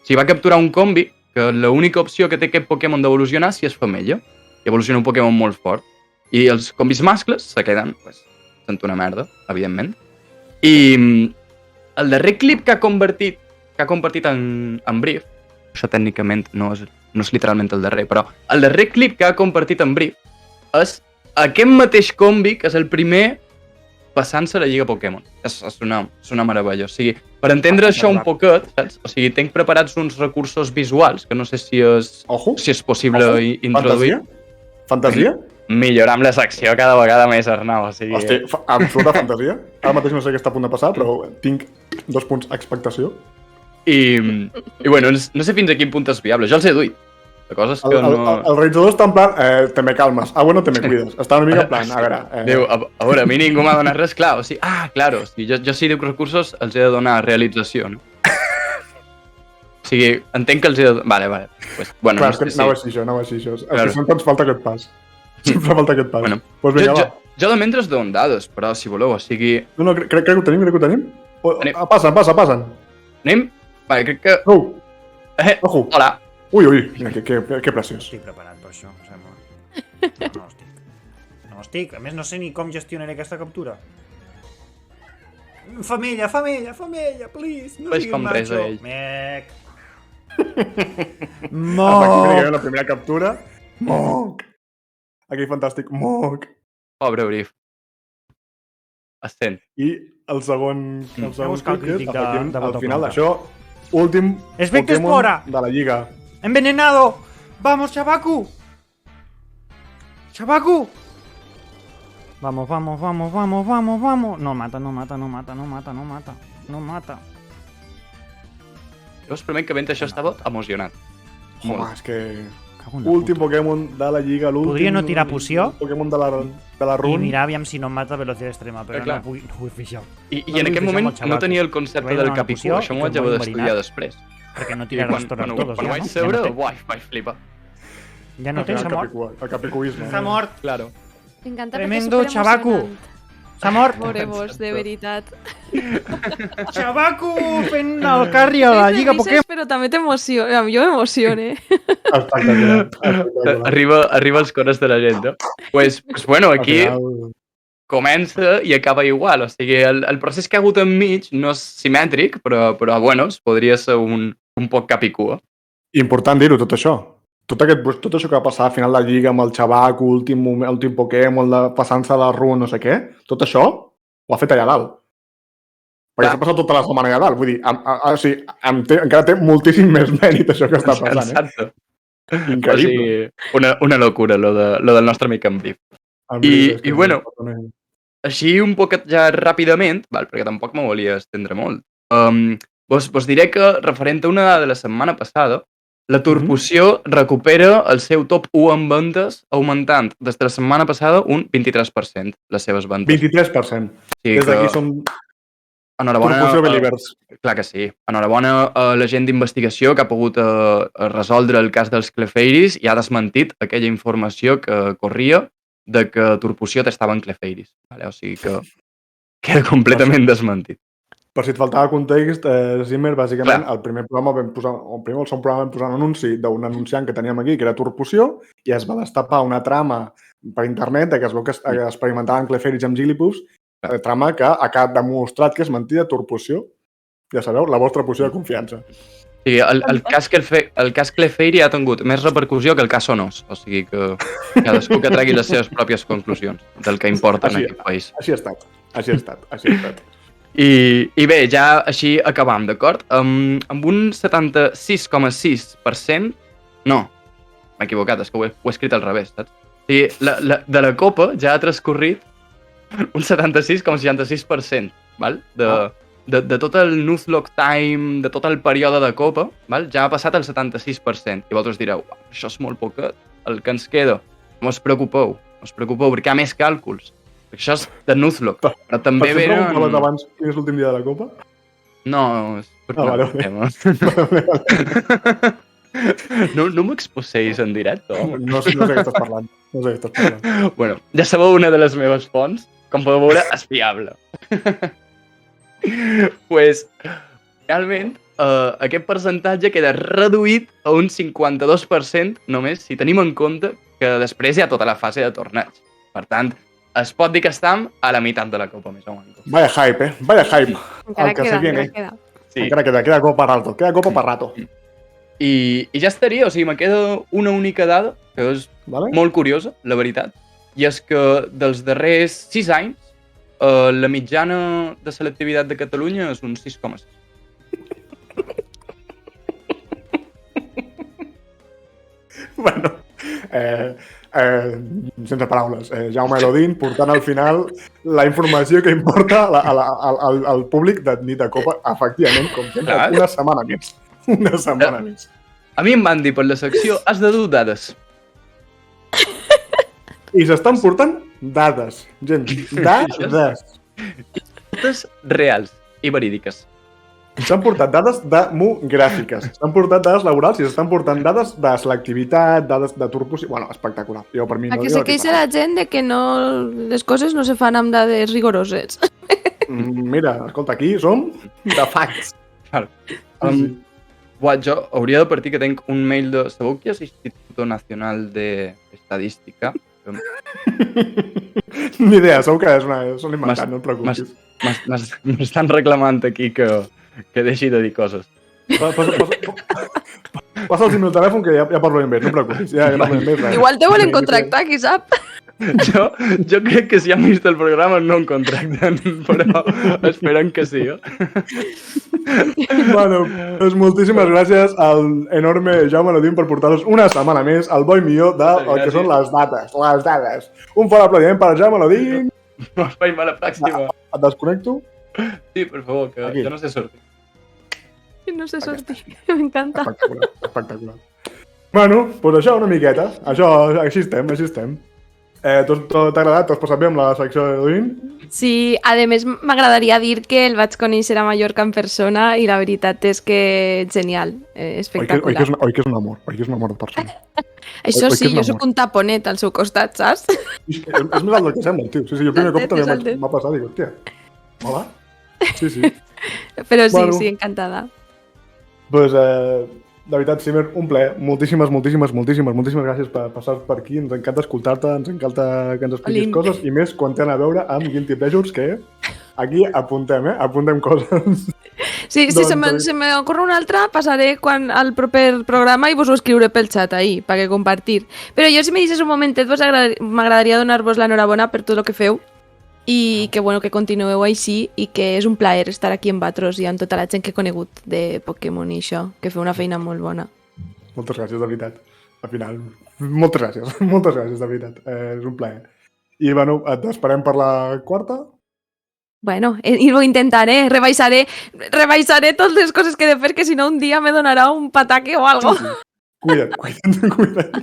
sigui, va capturar un combi que l'única opció que té aquest Pokémon d'evolucionar si és femella, i evoluciona un Pokémon molt fort. I els combis mascles se queden, pues, sent una merda, evidentment. I el darrer clip que ha compartit en Brief, això tècnicament no és literalment el darrer, però el darrer clip que ha compartit en Brief és aquest mateix combi que és el primer passant-se a la Lliga Pokémon. És una meravella. O sigui, per entendre això un poquet, saps? O sigui, tenc preparats uns recursos visuals que no sé si és possible introduir.
Fantasia?
Millorar amb la secció cada vegada més, Arnau. O sigui...
Hosti, absoluta fantasia. Ara mateix no sé què està a punt de passar, però tinc 2 punts expectació.
I bueno, no sé fins a quin punt és viable. Jo els he duit. La cosa és que no...
El realitzador està en plan, te me calmes. Bueno, te me cuides. Està una mica en plan, a veure...
Diu, a veure, a mi ningú m'ha donat res, clar. O sigui, claro, o sigui, jo si dic recursos els he de donar realització, no? O sigui, entenc que els he de... Vale. Pues, bueno,
clar,
no sé,
anava així, això. És que sempre ens falta aquest pas. Sempre falta aquest pas.
Bueno,
pues vinga, va.
Jo de mentre es dono dades, però si voleu, o sigui...
No, crec que ho tenim. Passen.
Anem? Vale, crec que...
Ojo.
Hola.
Ui, mira, que preciós.
Estic preparat per això, sembla. No estic. A més, no sé ni com gestionaré aquesta captura. Femella, please. No
Ves com res a ell.
Mec.
Efectivament, la primera captura. Moc. Aquí fantàstic. Moc.
Pobre Brief. Es sent.
I el segon
buscar el crític de
al
Botocompa.
final, això, últim
Efecto
Pokémon
espora.
de la Lliga.
¡Envenenado! ¡Vamos, Chabaku! ¡Chabaku! Vamos. No mata.
Jo us promet que mentre això estava emocionat.
Home, és que... Últim Pokémon de la Lliga, l'últim...
Podria no tirar poció?
Pokémon de la
I
run.
mirar aviam si no em mata a velocitat extrema, però
clar.
no vull fer això.
I en aquest moment no tenia el concepte del capicú. Això m'ho vaig haver d'estudiar després.
Perquè no tira restaurar todos,
Quan
ja,
vaig
no?
seure, vaig flipar.
Ja no tens, s'ha mort.
El capicuisme.
S'ha mort.
Claro.
M'encanta
Tremendo
perquè és
Chabaku.
superemocionant.
S'ha mort.
Veure-vos, de veritat.
Chabaku fent el carry a la Lliga Pokémon.
Però també t'emociona. Jo m'emocione.
Espectacular.
Arriba als cores de la gent, no? Pues bueno, aquí comença i acaba igual. O sigui, el procés que ha hagut enmig no és simètric, però bueno, podria ser un poc capicua.
Important dir-ho, tot això. Tot això que va passar a final de Lliga amb el Chabaku, últim Pokémon, passant-se a la run, no sé què, tot això ho ha fet allà dalt. Perquè s'ha passat tota la setmana allà dalt. Vull dir, encara té moltíssim més mèrit això que està passant.
Exacte.
Increïble.
O sigui, una locura, lo del nostre amic en Brief. I bueno, així un poc ja ràpidament, perquè tampoc me volia estendre molt, vos diré que, referent a una de la setmana passada, la Turpoció recupera el seu top 1 en vendes, augmentant des de la setmana passada un 23% les seves vendes.
23%.
Sí,
Des d'aquí som
enhorabona...
Turpució Believers.
Clar que sí. Enhorabona a la gent d'investigació que ha pogut resoldre el cas dels Clefairis i ha desmentit aquella informació que corria de que Turpució estava en Clefairis. Vale? O sigui que queda completament desmentit.
Per si et faltava context, Zimmer, bàsicament, el primer programa vam posar, el segon programa vam posar un anunci d'un anunciant que teníem aquí, que era Turpució, i es va destapar una trama per internet de que es veu que experimentaven Clefairis amb Jigglypuffs, trama que ha demostrat que és mentida, Turpució. Ja sabeu, la vostra poció de confiança.
Sí, el cas Clefairy ha tingut més repercussió que el cas Sonos. O sigui que cadascú que tregui les seves pròpies conclusions del que importa en aquest país.
Així ha estat.
I bé, ja així acabam, d'acord? Amb un 76,6%... No, m'he equivocat, és que ho he escrit al revés, saps? O sigui, de la Copa ja ha transcorrit un 76,66%, val? De tot el Nuzlocke Time, de tot el període de Copa, val? Ja ha passat el 76%. I vosaltres direu, això és molt poquet, el que ens queda. No us preocupeu, perquè hi ha més càlculs. Això és de Nuzlocke, però també
venen... Per
venen...
abans quin és l'últim dia de la Copa?
No, és per
vale.
No m'exposeis en directe, home.
No sé què estàs parlant.
Bueno, ja sabeu una de les meves fonts, com podeu veure, és fiable. Pues, realment, aquest percentatge queda reduït a un 52% només si tenim en compte que després hi ha tota la fase de torneig. Per tant, es pot dir que estem a la meitat de la Copa, més o menys.
Vaya hype, Vaya hype.
Encara queda.
Sí.
Encara queda copa per rato.
I ja estaria, o sigui, me queda una única dada, que és molt curiosa, la veritat, i és que dels darrers 6 anys, la mitjana de selectivitat de Catalunya és un 6,6.
Bueno, sense paraules. Jaume Elodín portant al final la informació que importa al públic de nit de Copa, efectivament, com sempre, una setmana més.
A mi em van dir per la secció, has de dur dades.
I s'estan portant dades, gent. Dades.
Dades reals i verídiques.
S'han portat dades demogràfiques, s'han portat dades laborals i s'estan portant dades de selectivitat, dades de turpució... Bueno, espectacular. Jo, per mi,
Aquí se queixa la gent de que les coses no se fan amb dades rigoroses.
Mira, escolta, aquí som de facts.
Jo hauria de partir que tenc un mail de... Sabeu que és Instituto Nacional de Estadística?
Ni idea, segur que són inventats, no et preocupis.
M'estan reclamant aquí que deixi de dir coses.
Passa'ls el telèfon que ja parlarem bé, no et preocupis.
Igual te volen contractar, qui sap?
Jo crec que si han vist el programa no em contracten, però esperen que sí.
Bueno, doncs moltíssimes gràcies al enorme Jaume Elodín per portar-nos una setmana més al bo i millor del que són les dades. Un fort aplaudiment per Jaume Elodín.
No es faig mala pràxima.
Et desconnecto?
Sí, per favor, que jo no sé sortir.
No sé sortir, m'encanta.
Espectacular. Bueno, doncs això una miqueta. Així estem. T'ha agradat? T'has passat bé amb la secció d'Elodín?
Sí, a més m'agradaria dir que el vaig conèixer a Mallorca en persona i la veritat és que genial, espectacular.
Oi que és un amor de persona.
Això sí, jo soc un taponet al seu costat, saps?
És més alt del que sembla, tio. Sí, jo primer cop també m'ha passat i dic, hòstia, mola? Sí.
Però sí, encantada.
Doncs, de veritat, Zimmer, un plaer. Moltíssimes gràcies per passar per aquí. Ens encanta escoltar-te, ens encanta que ens expliquis coses, i més quan tenen a veure amb Guilty Pleasures, que aquí apuntem, apuntem coses.
Sí, si se m'ocorre una altra, passaré al proper programa i vos ho escriuré pel xat ahí, perquè compartir. Però jo, si me deixes un momentet, m'agradaria donar-vos l'enhorabona per tot el que feu i que continueu així i que és un plaer estar aquí amb vosaltres i amb tota la gent que he conegut de Pokémon i això, que feu una feina molt bona.
Moltes gràcies, de veritat. Al final, moltes gràcies, de veritat. És un plaer. I, bueno, et esperem per la quarta?
Bueno, i ho intentaré, rebaixaré totes les coses que he de fer, que si no un dia me donarà un pataque o algo.
Sí. Cuida't,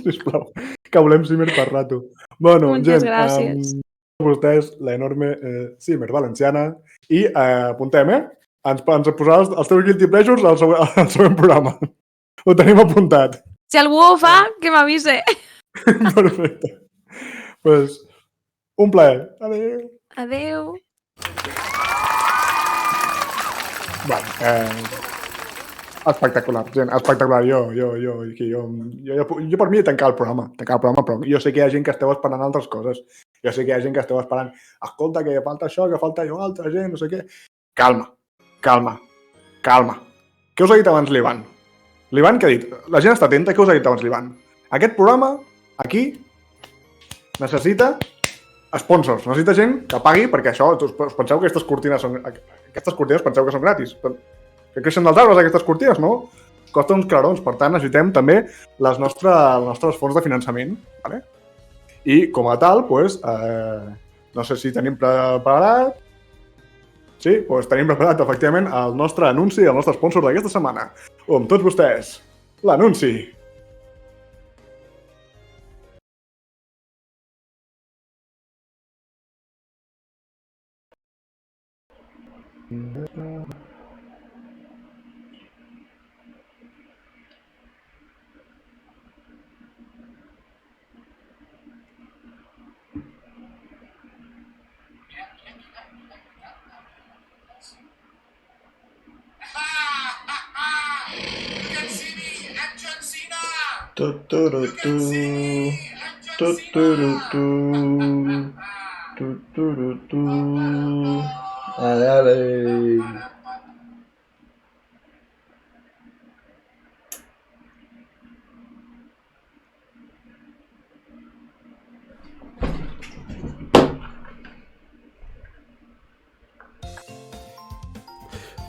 sisplau, que volem Zimmer per rato. Bueno,
moltes gràcies.
vostès l'enorme Simmer valenciana i apuntem, ens posarà els teus guilty pleasures al següent programa. Ho tenim apuntat.
Si algú ho fa, que m'avise.
Perfecte. Pues, un plaer. Adéu.
Adéu.
Bueno, espectacular, gent, espectacular. Jo per mi tancar el programa, però jo sé que hi ha gent que esteu esperant altres coses. Jo sé que hi ha gent que esteu esperant, escolta, que falta això, que falta allò, altra gent, no sé què. Calma. Què us ha dit abans l'Ivan? L'Ivan què ha dit? La gent està atenta, què us ha dit abans l'Ivan? Aquest programa, aquí, necessita sponsors, necessita gent que pagui, perquè això, us penseu que aquestes cortines penseu que són gratis. Que creixen dels arbres aquestes cortines, no? Costa uns clarons, per tant necessitem també les nostres fonts de finançament, ¿vale? I com a tal, pues, no sé si tenim preparat. Sí, doncs tenim preparat efectivament el nostre anunci, el nostre sponsor d'aquesta setmana. Amb tots vostès, l'anunci. Dale.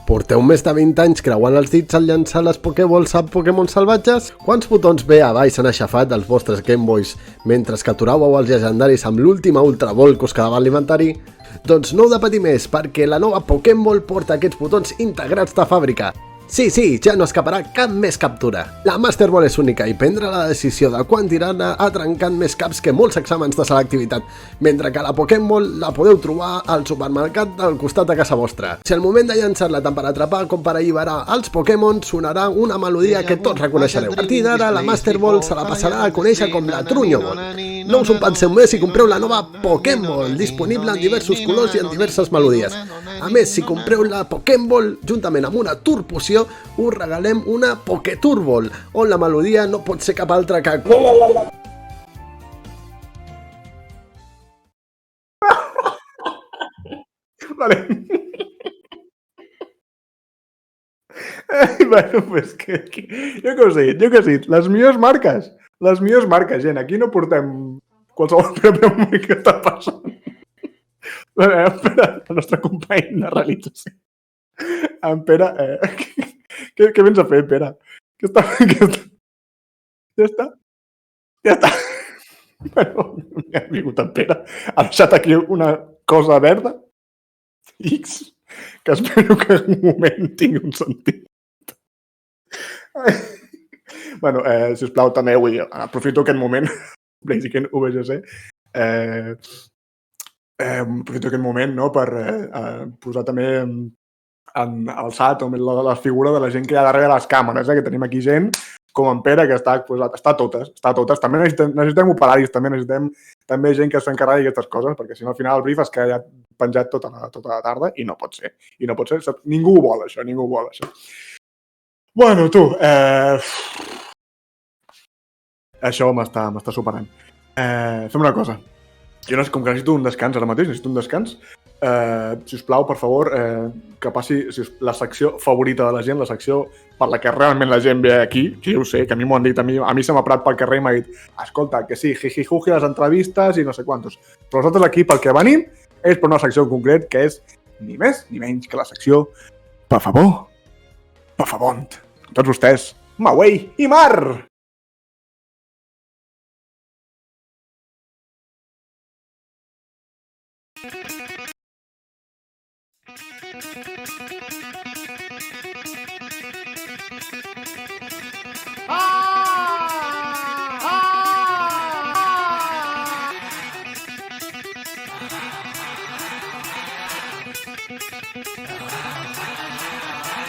Porteu més de 20 anys creuant els dits al llançar les Pokéballs a Pokémon salvatges? Quants botons B a baix s'han aixafat dels vostres Game Boys mentre que aturàveu els llegendaris amb l'última Ultra Ball que us quedava a l'inventari? Doncs no heu de patir més, perquè la nova Pokéball porta aquests botons integrats de fàbrica. Sí, ja no escaparà cap més captura. La Master Ball és única i prendre la decisió de quan tirar-la ha trencat més caps que molts exàmens de selectivitat, mentre que la Pokéball la podeu trobar al supermercat del costat de casa vostra. Si el moment de llançar-la tant per atrapar com per alliberar els Pokémon sonarà una melodia que tots reconeixereu. A partir d'ara, la Master Ball se la passarà a conèixer com la Trunyo Ball. No us ho penseu més i compreu la nova Pokéball, disponible en diversos colors i en diverses melodies. A més, si compreu la Pokéball juntament amb una Turpoció, us regalem una Pokéturball, on la melodia no pot ser cap altra que...
Vale. Bueno, pues que jo què us he dit? Les millors marques, gent. Aquí no portem qualsevol problema que està passant. Espera, el nostre company de realització. En Pere, què vens a fer, Pere? Ja està. Bueno, ha vingut en Pere. Ha deixat aquí una cosa verda, X, que espero que en un moment tingui un sentit. Bueno, sisplau, també aprofito aquest moment, Blaziken UBGC, aprofito aquest moment, no, per posar també en alçat la figura de la gent que hi ha darrere les càmeres, que tenim aquí gent com en Pere, que està totes. També necessitem operaris, també necessitem gent que s'encarregui d'aquestes coses, perquè si no al final el brief es queda penjat tota la tarda i no pot ser. Ningú ho vol, això. Bueno, tu, això m'està superant. Fem una cosa. Jo no sé, com que necessito un descans ara mateix, si us plau, per favor, que passi la secció favorita de la gent, la secció per la que realment la gent ve aquí, que jo ho sé, que a mi m'ho han dit, a mi se m'ha parat pel carrer i m'ha dit, escolta, que sí, jiji-juji, les entrevistes i no sé quantos. Però nosaltres aquí pel que venim és per una secció en concret que és ni més ni menys que la secció Per favor, tots vostès, Mawei i Mar!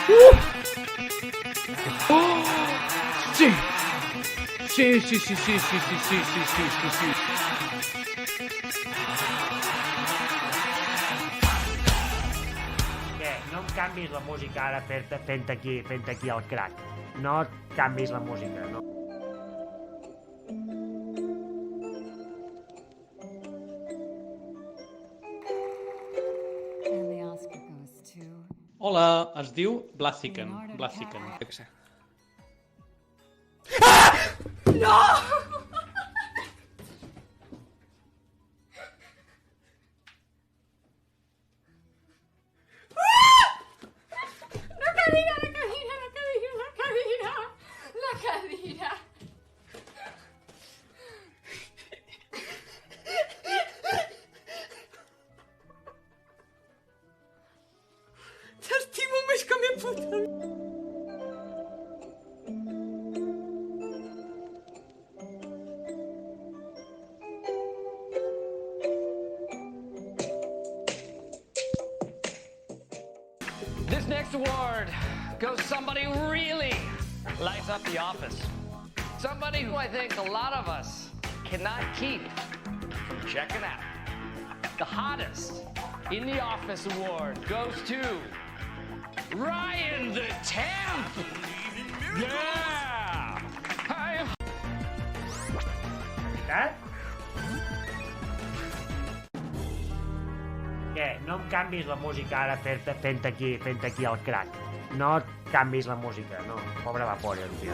Sí! Sí.
Què? No em canvis la música ara fent aquí el crack. No canvis la música, no.
Hola, es diu Blaziken.
La cadira. T'estimo més que mi puta.
This next award goes to somebody who really lights up the office. Somebody who I think a lot of us cannot keep from checking out. The hottest in the office award goes to Ryan the Temp. Yeah!
Veritat? Què? No em canvis la música ara fent aquí el crack. No canvis la música, no. Pobre Vaporeon, tio.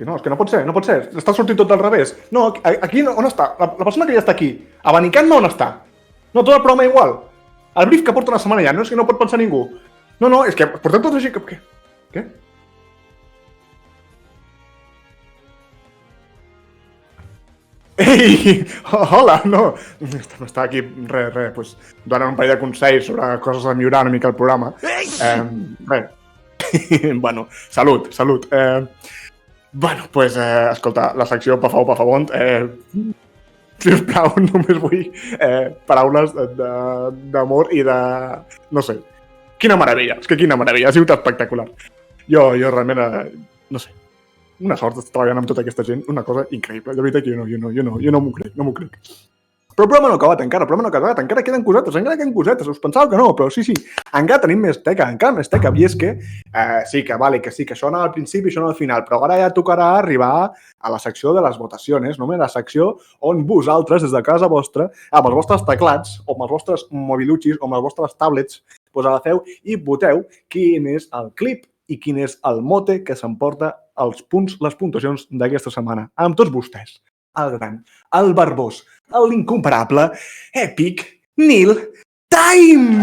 No, és que no pot ser. Està sortint tot al revés. No, aquí on està? La persona que ja està aquí, abanicant-me on està? No, tot el programa igual. El brief que porta una setmana ja, no és que no pot pensar ningú. No, és que portem tot així... Què? Ei! Hola, no està aquí, res, pues, donant un parell de consells sobre coses a millorar una mica el programa. Bueno, salut. Bueno, pues, escolta, la secció Pafabont, sisplau, només vull paraules d'amor i de... no sé. Quina meravella, és que quina meravella, ha sigut espectacular. Jo realment, no sé, una sort estar treballant amb tota aquesta gent, una cosa increïble, de veritat que jo no m'ho crec. Però el programa no ha acabat encara queden cosetes, us pensàveu que no, però sí, encara tenim més teca, i és que sí, que això anava al principi, això anava al final, però ara ja tocarà arribar a la secció de les votacions, no? La secció on vosaltres, des de casa vostra, amb els vostres teclats, o amb els vostres mobiluchis, o amb les vostres tablets, pues agafeu i voteu quin és el clip i quin és el mote que s'emporta els punts, les puntuacions d'aquesta setmana. Amb tots vostès, el gran, el barbós, l'incomparable, èpic, Neil Time!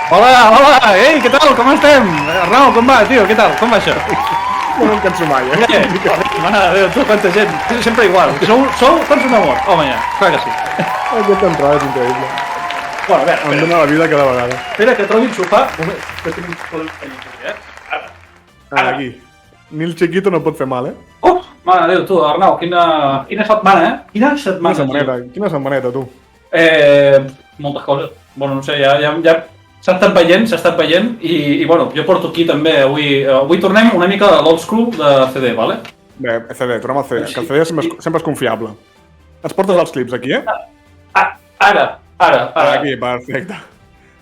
Hola, ei, què tal, com estem? Arnau, com va, tio, què tal, com va això?
No em canso mai,
Mare de Déu, tu, quanta gent, sempre igual. Sou tots un amor, home, ja, clar que sí.
Aquesta entrada és increïble.
Bueno, a veure,
em dóna la vida cada vegada.
Espera, que trobi el sofà. Un moment, que tinc un aquí,
Ara. Aquí. Nil Chiquito no pot fer mal,
Oh, mare de Déu, tu, Arnau, quina setmana, Quina setmana,
Quina setmaneta, tu.
Moltes coses. Bueno, no sé, ja s'ha estat veient i bueno, jo porto aquí també, avui tornem una mica a l'old school de CD, vale?
Bé, CD, tornem al CD, que el CD sempre és confiable. Ens portes els clips aquí,
Ara.
Aquí, perfecte.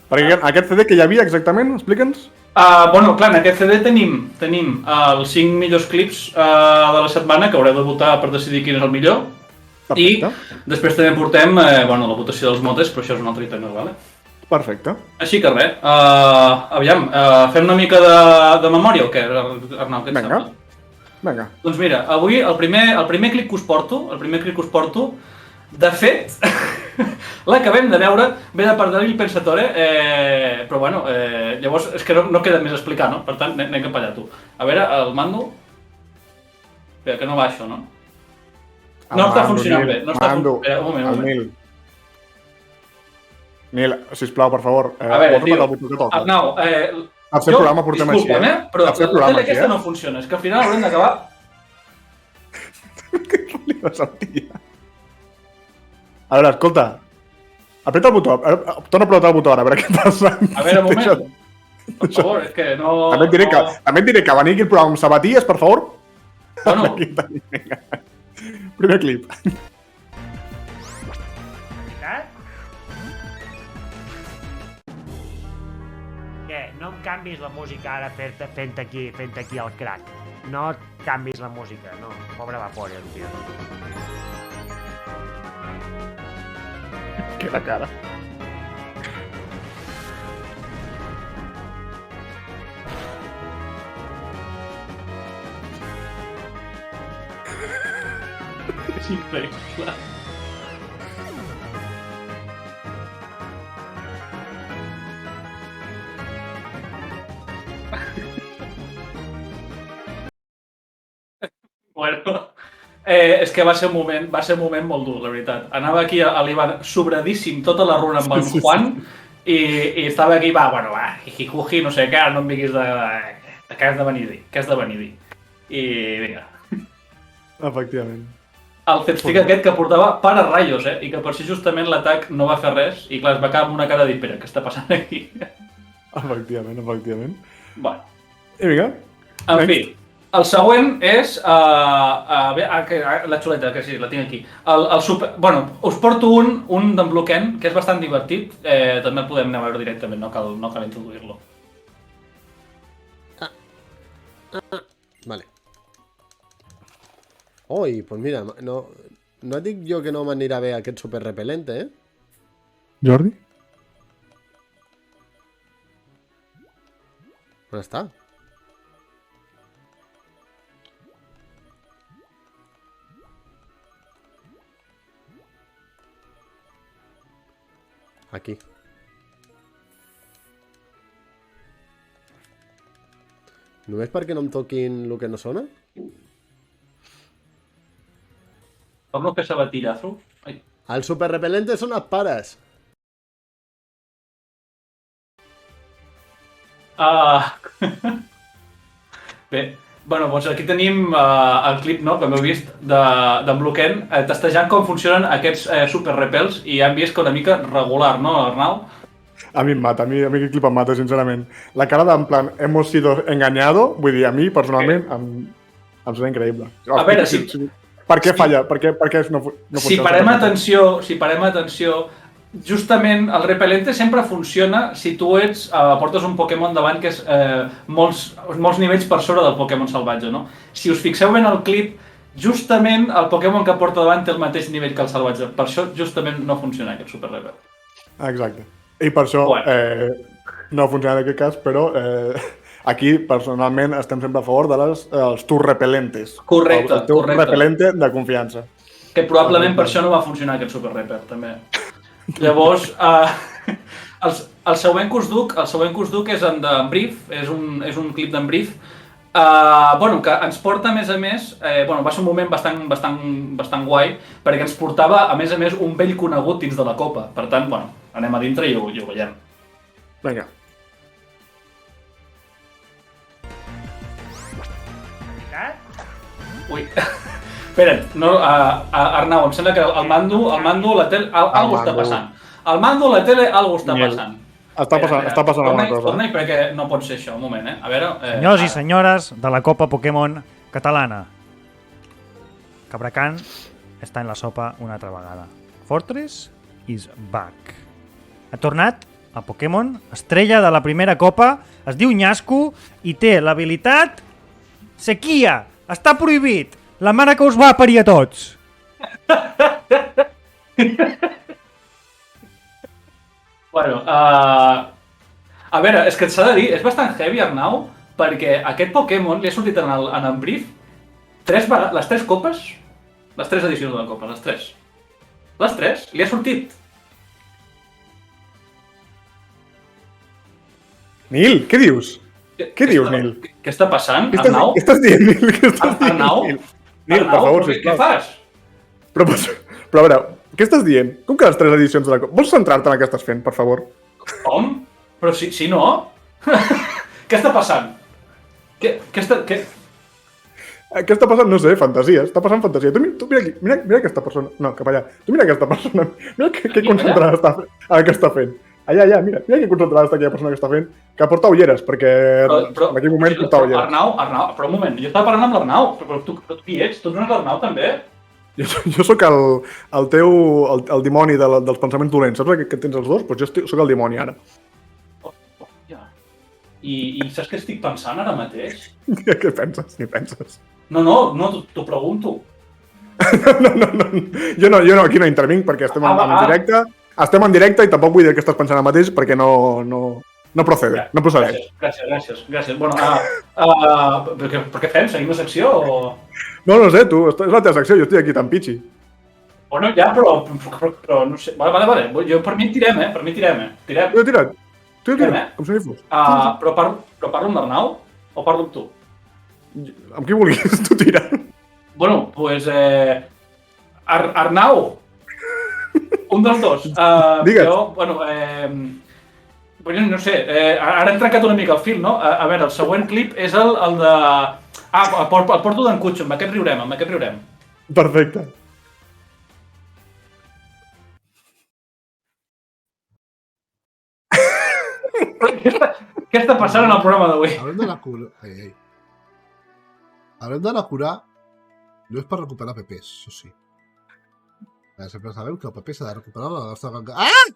Perquè aquest CD que hi havia exactament, explica'ns.
Bueno, clar, en aquest CD tenim els 5 millors clips de la setmana, que haureu de votar per decidir quin és el millor.
Perfecte.
I després també portem la votació dels motes, però això és un altre item, vale?
Perfecte.
Així que res, aviam, fem una mica de memòria o què, Arnau, què et sembla?
Vinga.
Doncs mira, avui el primer clip que us porto, de fet, l'acabem de veure, ve de part d'ell Pensatore, però bueno, llavors és que no queda més a explicar, no? Per tant, anem cap allà, tu. A veure, el mando... Espera, que no va això, no? No està funcionant bé. Espera, un moment.
Nil, sisplau, per favor.
A veure, tio, Arnau,
el seu programa portem així,
disculpa'm, però la tele aquesta no funciona, és que al final haurem d'acabar...
Què li va sortir? A veure, escolta. Apreta el botó, torna a apretar el botó ara, a veure què passa.
A veure, un moment. Per favor, és que no...
També et diré que venir aquí el programa amb sabatilles, per favor.
Bueno.
Primer clip.
Què? No em canvis la música ara fent aquí el crack. No et canvis la música, no. Pobre Vaporeon, tio.
Quina cara.
És increïble. Bueno, és que va ser un moment molt dur, la veritat. Anava aquí a l'Ivan sobradíssim tota la runa amb el Juan i estava aquí, va, jiji, no sé què, no em vinguis de què has de venir a dir. I vinga.
Efectivament.
El Zepstick aquest que portava para rayos, i que per si justament l'atac no va fer res i clar, es va quedar amb una cara de espera, què està passant aquí?
Efectivament.
Bueno.
I vinga.
En fi. El següent és la xuleta, que sí, la tinc aquí. Us porto un d'en Bloquen, que és bastant divertit. També el podem anar a veure directament, no cal introduir-lo.
Vale. Oi, pues mira, no et dic jo que no m'anirà bé aquest super repel·lente,
Jordi?
On està? Aquí. Només perquè no em toquin el que no sona?
Com que sabatillazo?
El super repel·lente són els pares.
Bé, doncs aquí tenim el clip, no?, que m'heu vist d'en Bloquen testejant com funcionen aquests super repels i han vist que una mica regular, no, Arnau?
A mi em mata, a mi aquest clip em mata, sincerament. La cara d'en plan, hemos sido engañado, vull dir, a mi, personalment, em sembla increïble.
A veure, si...
Per què falla? Per què no funciona?
Si parem atenció, justament el repel·lente sempre funciona si tu portes un Pokémon davant que és molts nivells per sobre del Pokémon salvatge, no? Si us fixeu ben el clip, justament el Pokémon que porta davant té el mateix nivell que el salvatge. Per això justament no funciona aquest super repel.
Exacte. I per això no ha funcionat en aquest cas, però aquí personalment estem sempre a favor dels tour repel·lentes.
Correcte.
El teu repel·lente de confiança.
Que probablement per això no va funcionar aquest super repel, també. Llavors, el següent que us duc és en Brief, és un clip d'en Brief, que ens porta, a més, va ser un moment bastant guai, perquè ens portava, a més, un vell conegut dins de la copa. Per tant, anem a dintre i ho veiem.
Vinga.
Ui, espera't, Arnau, em sembla que el mando, la tele, algo està passant. El mando, la tele, algo està passant.
Està passant alguna cosa.
Torna-hi perquè no pot ser això, un moment, A veure...
Senyors i senyores de la Copa Pokémon catalana. Cabracán està en la sopa una altra vegada. Fortress is back. Ha tornat a Pokémon, estrella de la primera copa, es diu Nyasku i té l'habilitat Sequia. Està prohibit. La mare que us va parir a tots.
Bueno, a veure, és que s'ha de dir, és bastant heavy, Arnau, perquè aquest Pokémon li ha sortit en el brief les 3 copes, les 3 edicions de la copa, les 3. Les 3 li ha sortit.
Nil, què dius? Què dius, Nil?
Què està passant, Arnau?
Què estàs dient, Nil? Què estàs dient,
Arnau?
Nil, per favor, sisplau.
Què fas?
Però a veure, què estàs dient? Com que les 3 edicions de la copa? Vols centrar-te en el que estàs fent, per favor?
Com? Però si no... Què està passant? Què
està passant? No sé, fantasia. Està passant fantasia. Tu mira aquí, mira aquesta persona. No, cap allà. Tu mira aquesta persona. Mira que concentrada està el que està fent. Allà, mira que concentrada està aquella persona que està fent, que porta ulleres, perquè en aquell moment porta ulleres.
Arnau, però un moment, jo estava parlant amb l'Arnau, però tu qui ets? Tu no ets l'Arnau, també?
Jo sóc el teu dimoni dels pensaments dolents. Saps que tens els dos? Doncs jo sóc el dimoni, ara.
I saps què estic pensant ara mateix?
Què penses? Ni penses.
No, t'ho pregunto.
No. Jo aquí no intervinc perquè estem en directe. Estem en directe i tampoc vull dir que estàs pensant ara mateix perquè no procede, no procedeix.
Gràcies. Bueno, per què fem? Seguim la secció o...?
No sé, tu, és la teva secció, jo estic aquí tan pitxi.
Bueno, ja, però no sé... Vale. Jo per mi tirem, eh?
Tu tira't, com si n'hi fos.
Però parlo amb l'Arnau o parlo amb tu?
Amb qui vulguis, tu tira.
Bueno, doncs... Arnau! Un dels dos.
Digues.
No sé, ara hem trencat una mica el fil, no? A veure, el següent clip és el de... el porto d'en Cutxo, amb aquest riurem.
Perfecte.
Què està passant en el programa d'avui?
Haurem d'anar a curar... Haurem d'anar a curar... No és per recuperar PPs, això sí. Sempre sabem que el PP s'ha de recuperar la nostra ganga... Ah!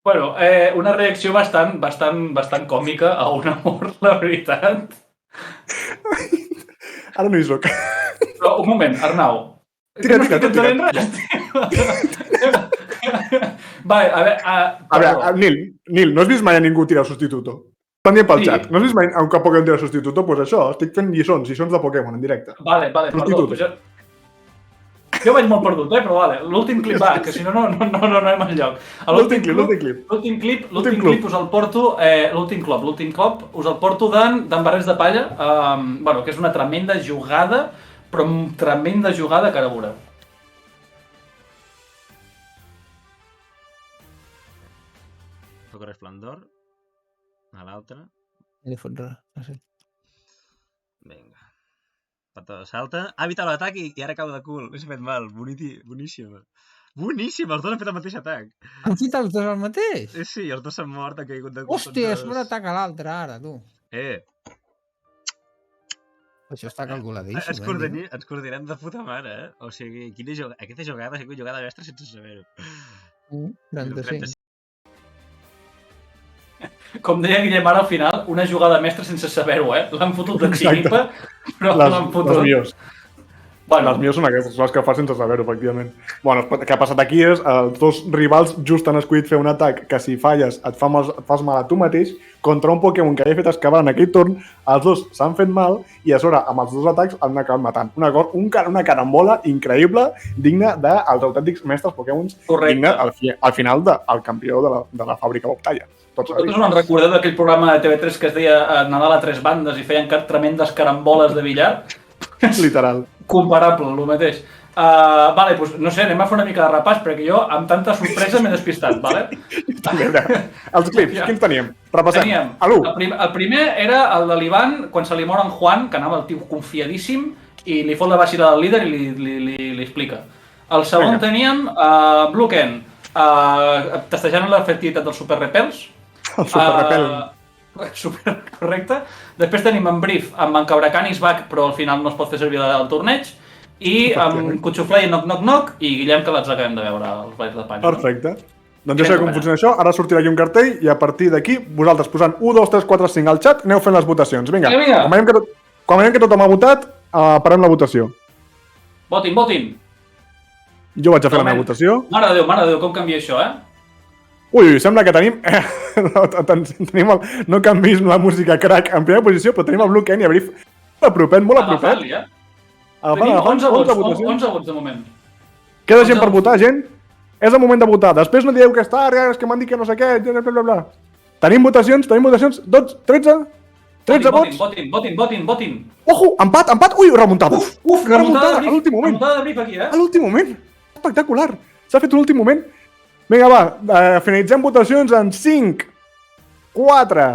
Bueno, una reacció bastant còmica a un amor, la veritat.
Ara no hi soc.
Però, un moment, Arnau.
Tira.
Vale, a veure,
Nil, no has vist mai a ningú tirar substituto? Estan dient pel xat. No has vist mai a un Pokémon tirar substituto? Doncs això, estic fent lliçons de Pokémon en directe.
Vale, perdó. Jo vaig molt perdut, però vale. L'últim clip va, que si no anem enlloc. L'últim clip us el porto, l'últim cop us el porto d'en Barrets de Palla, que és una tremenda jugada, però tremenda jugada que ara veureu.
Foc resplendor. A l'altre.
Li fot res, sí.
Vinga. Pató, salta. Ha evitat l'atac i ara cau de cul. No s'ha fet mal. Boníssima. Boníssima! Els dos han fet el mateix atac.
Han fet els dos el mateix?
Sí, els dos s'han mort, han caigut de cul.
Hòstia, és un atac a l'altre ara, tu. Això està calculadíssim.
Ens coordinem de puta mare, eh? O sigui, aquesta jugada ha sigut jugada mestra sense saber-ho.
35.
Com deia Guillem ara al final, una jugada mestra sense saber-ho, eh? L'han fotut de xiripa, però l'han fotut.
Les millors. Les millors són aquestes, les que fa sense saber-ho, efectivament. Bueno, el que ha passat aquí és els dos rivals just han escollit fer un atac que si falles et fas mal a tu mateix contra un Pokémon que havia fet excavar en aquell torn, els dos s'han fet mal i a sobre amb els dos atacs han acabat matant. Una carambola increïble, digna dels autèntics mestres Pokémon, digna al final del campió de la fàbrica Boctalla.
Vosaltres us en recordeu d'aquell programa de TV3 que es deia Nadal a tres bandes i feien tremendes caramboles de billar?
Literal.
Comparable, el mateix. Vale, doncs no sé, anem a fer una mica de repàs, perquè jo amb tanta sorpresa m'he despistat, vale?
Els clips, quins teníem? Repassem.
El primer era el de l'Ivan, quan se li mor en Juan, que anava el tio confiadíssim, i li fot la vacila del líder i li explica. El segon teníem Blue Ken, testejant l'efectivitat dels Super Repels.
El Super Repel.
correcte. Després tenim en Brief amb en Cabracanis Bac, però al final no es pot fer servir al torneig. I amb Cuchuflay, Knock Knock Knock i Guillem, que les acabem de veure, els balls de pany.
Perfecte. Doncs ja sabeu com funciona això, ara sortirà aquí un cartell i a partir d'aquí, vosaltres posant 1, 2, 3, 4, 5 al xat, aneu fent les votacions. Vinga, quan veiem que tothom ha votat, parem la votació.
Votin.
Jo vaig a fer la meva votació.
Mare de Déu, com canvia això,
Ui, sembla que tenim... No canvis la música crack en primera posició, però tenim el Blue Ken i a Brief molt apropet.
Tenim 11 vots de moment.
Queda gent per votar, gent? És el moment de votar. Després no dieu que està, és que m'han dit que no sé què, bla, bla. Tenim votacions, 12, 13 vots.
Votin.
Ojo, empat. Ui, remuntada.
Remuntada
a l'últim moment.
Remuntada de Brief aquí,
A l'últim moment. Espectacular. S'ha fet un últim moment. Vinga, va, finalitzem votacions en 5, 4,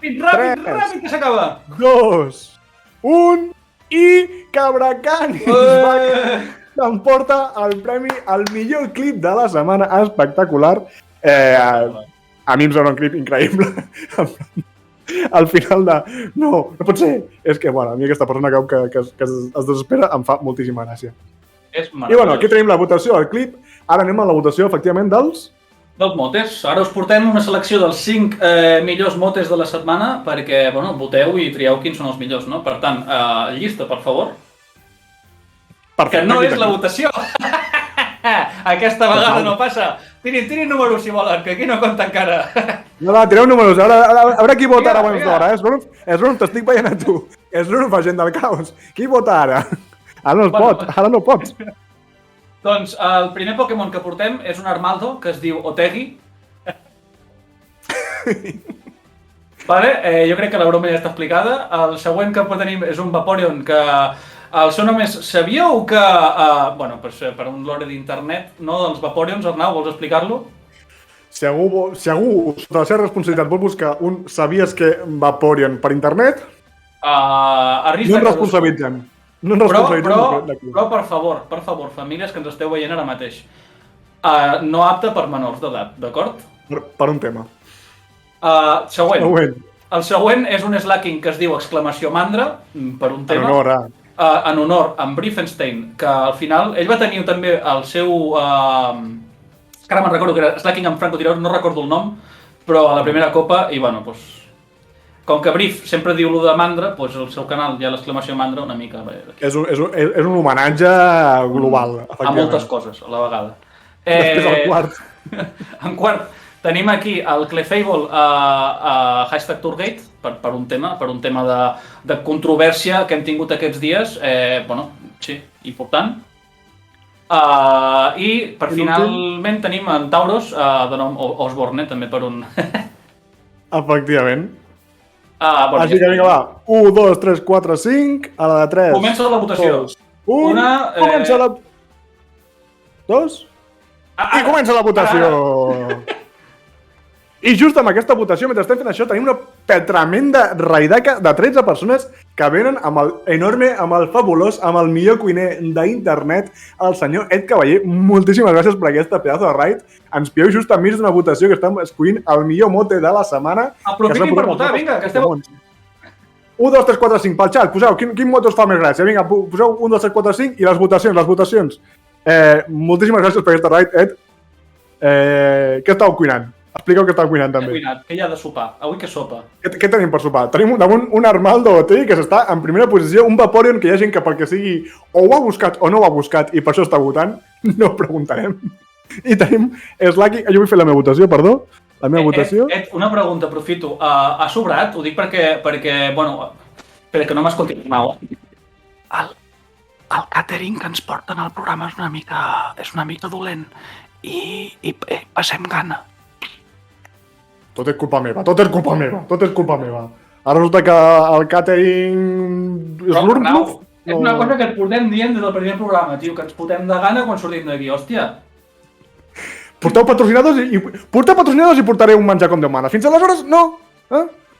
Ràpid, que s'acaba.
2, 1 i Cabracanis s'emporta el premi al millor clip de la setmana. Espectacular. A mi em sembla un clip increïble. Al final de... No pot ser. És que, bueno, a mi aquesta persona que es desespera em fa moltíssima gràcia. I bueno, aquí tenim la votació del clip. Ara anem a la votació, efectivament, dels
motes. Ara us portem una selecció dels 5 millors motes de la setmana perquè, bueno, voteu i trieu quins són els millors, no? Per tant, llista, per favor. Que no és la votació. Aquesta vegada no passa. Tirin números, si volen, que aquí no compta encara.
No, tireu números. A veure qui vota ara abans d'hora. Esbron, t'estic veient a tu. Esbron fa gent del caos. Qui vota ara? Ara no pots.
Doncs el primer Pokémon que portem és un Armaldo que es diu Otegi. Jo crec que la broma ja està explicada. El següent que tenim és un Vaporeon que el seu nom és... Sabíeu que... Bueno, per un lore d'internet, no? Els Vaporeons, Arnau, vols explicar-lo?
Si algú, sota la seva responsabilitat, vol buscar un sabies que Vaporeon per internet, no ens responsabilitzem.
Però, per favor, famílies que ens esteu veient ara mateix, no apte per menors d'edat, d'acord?
Per un tema.
Següent. El següent és un Slacking que es diu exclamació mandra, per un tema. En honor a en Briefenstein, que al final, ell va tenir també el seu... que ara me'n recordo que era Slacking amb francotirador, no recordo el nom, però a la primera copa, i bueno, doncs... Com que Brief sempre diu lo de mandra, doncs el seu canal hi ha l'exclamació mandra una mica...
És un homenatge global,
efectivament. A moltes coses, a la vegada.
Després el quart.
En quart, tenim aquí el Clefable #Tourgate, per un tema de controvèrsia que hem tingut aquests dies, bueno, sí, important. I per finalment tenim en Tauros, de nom Osborne, també per un...
Efectivament. Així que vinga, va. 1, 2, 3, 4, 5, a la de 3.
Comença la votació.
1, comença la... 2, i comença la votació. I just amb aquesta votació, mentre estem fent això, tenim una tremenda raidaca de 13 persones que venen amb el enorme, amb el fabulós, amb el millor cuiner d'internet, el senyor Ed Cavaller. Moltíssimes gràcies per aquesta pedazo de raid. Ens pieu just enmig d'una votació que estem escollint el millor mote de la setmana.
Aprofitin per votar, vinga, que esteu...
1, 2, 3, 4, 5, pel xat, poseu, quin mote us fa més gràcia? Vinga, poseu 1, 2, 3, 4, 5 i les votacions. Moltíssimes gràcies per aquesta raid, Ed. Què estàu cuinant? Expliqueu què estàu cuinant, també.
Què hi ha de sopar? Avui què sopa?
Què tenim per sopar? Tenim damunt un Armaldo Otegi que s'està en primera posició, un Vaporeon que hi ha gent que pel que sigui o ho ha buscat o no ho ha buscat i per això està votant, no ho preguntarem. I tenim Slacky, jo vull fer la meva votació, perdó. La meva votació.
Ed, una pregunta, aprofito. Ha sobrat? Ho dic perquè bueno, perquè no m'escolti. El càtering que ens porten al programa és una mica dolent i passem gana.
Tot és culpa meva. Ara resulta que el càtering... És l'Urmpluf?
És una cosa que et portem dient des del primer programa, tio, que ens fotem de gana quan sortim d'aquí, hòstia.
Porteu patrocinadors i portaré un menjar com Déu mana. Fins aleshores, no.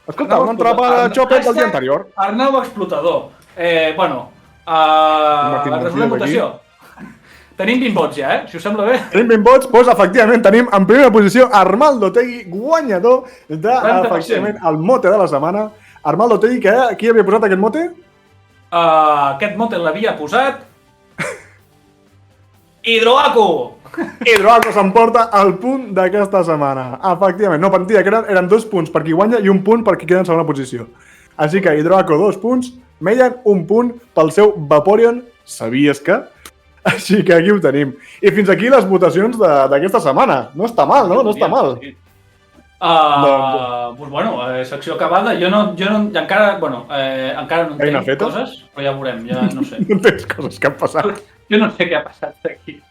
Escolta, una entrapa de xopet del dia anterior.
Arnau explotador. Bueno, resolem votació. Tenim 20 vots ja, si us sembla bé.
Tenim 20 vots, doncs efectivament tenim en primera posició Armaldo Otegi, guanyador de, efectivament, el mote de la setmana. Armaldo Tegui, qui havia posat aquest mote?
Aquest mote l'havia posat... Hidroaco!
Hidroaco s'emporta el punt d'aquesta setmana. Efectivament, no, mentida, que eren 2 punts per qui guanya i 1 punt per qui queda en segona posició. Així que Hidroaco 2 punts, Meian 1 punt pel seu Vaporeon, sabies que? Així que aquí ho tenim. I fins aquí les votacions d'aquesta setmana. No està mal, no? No està mal.
Pues bueno, secció acabada. Jo encara no entenc coses, però ja veurem, ja no sé.
No tens coses que han passat.
Jo no sé què ha passat aquí.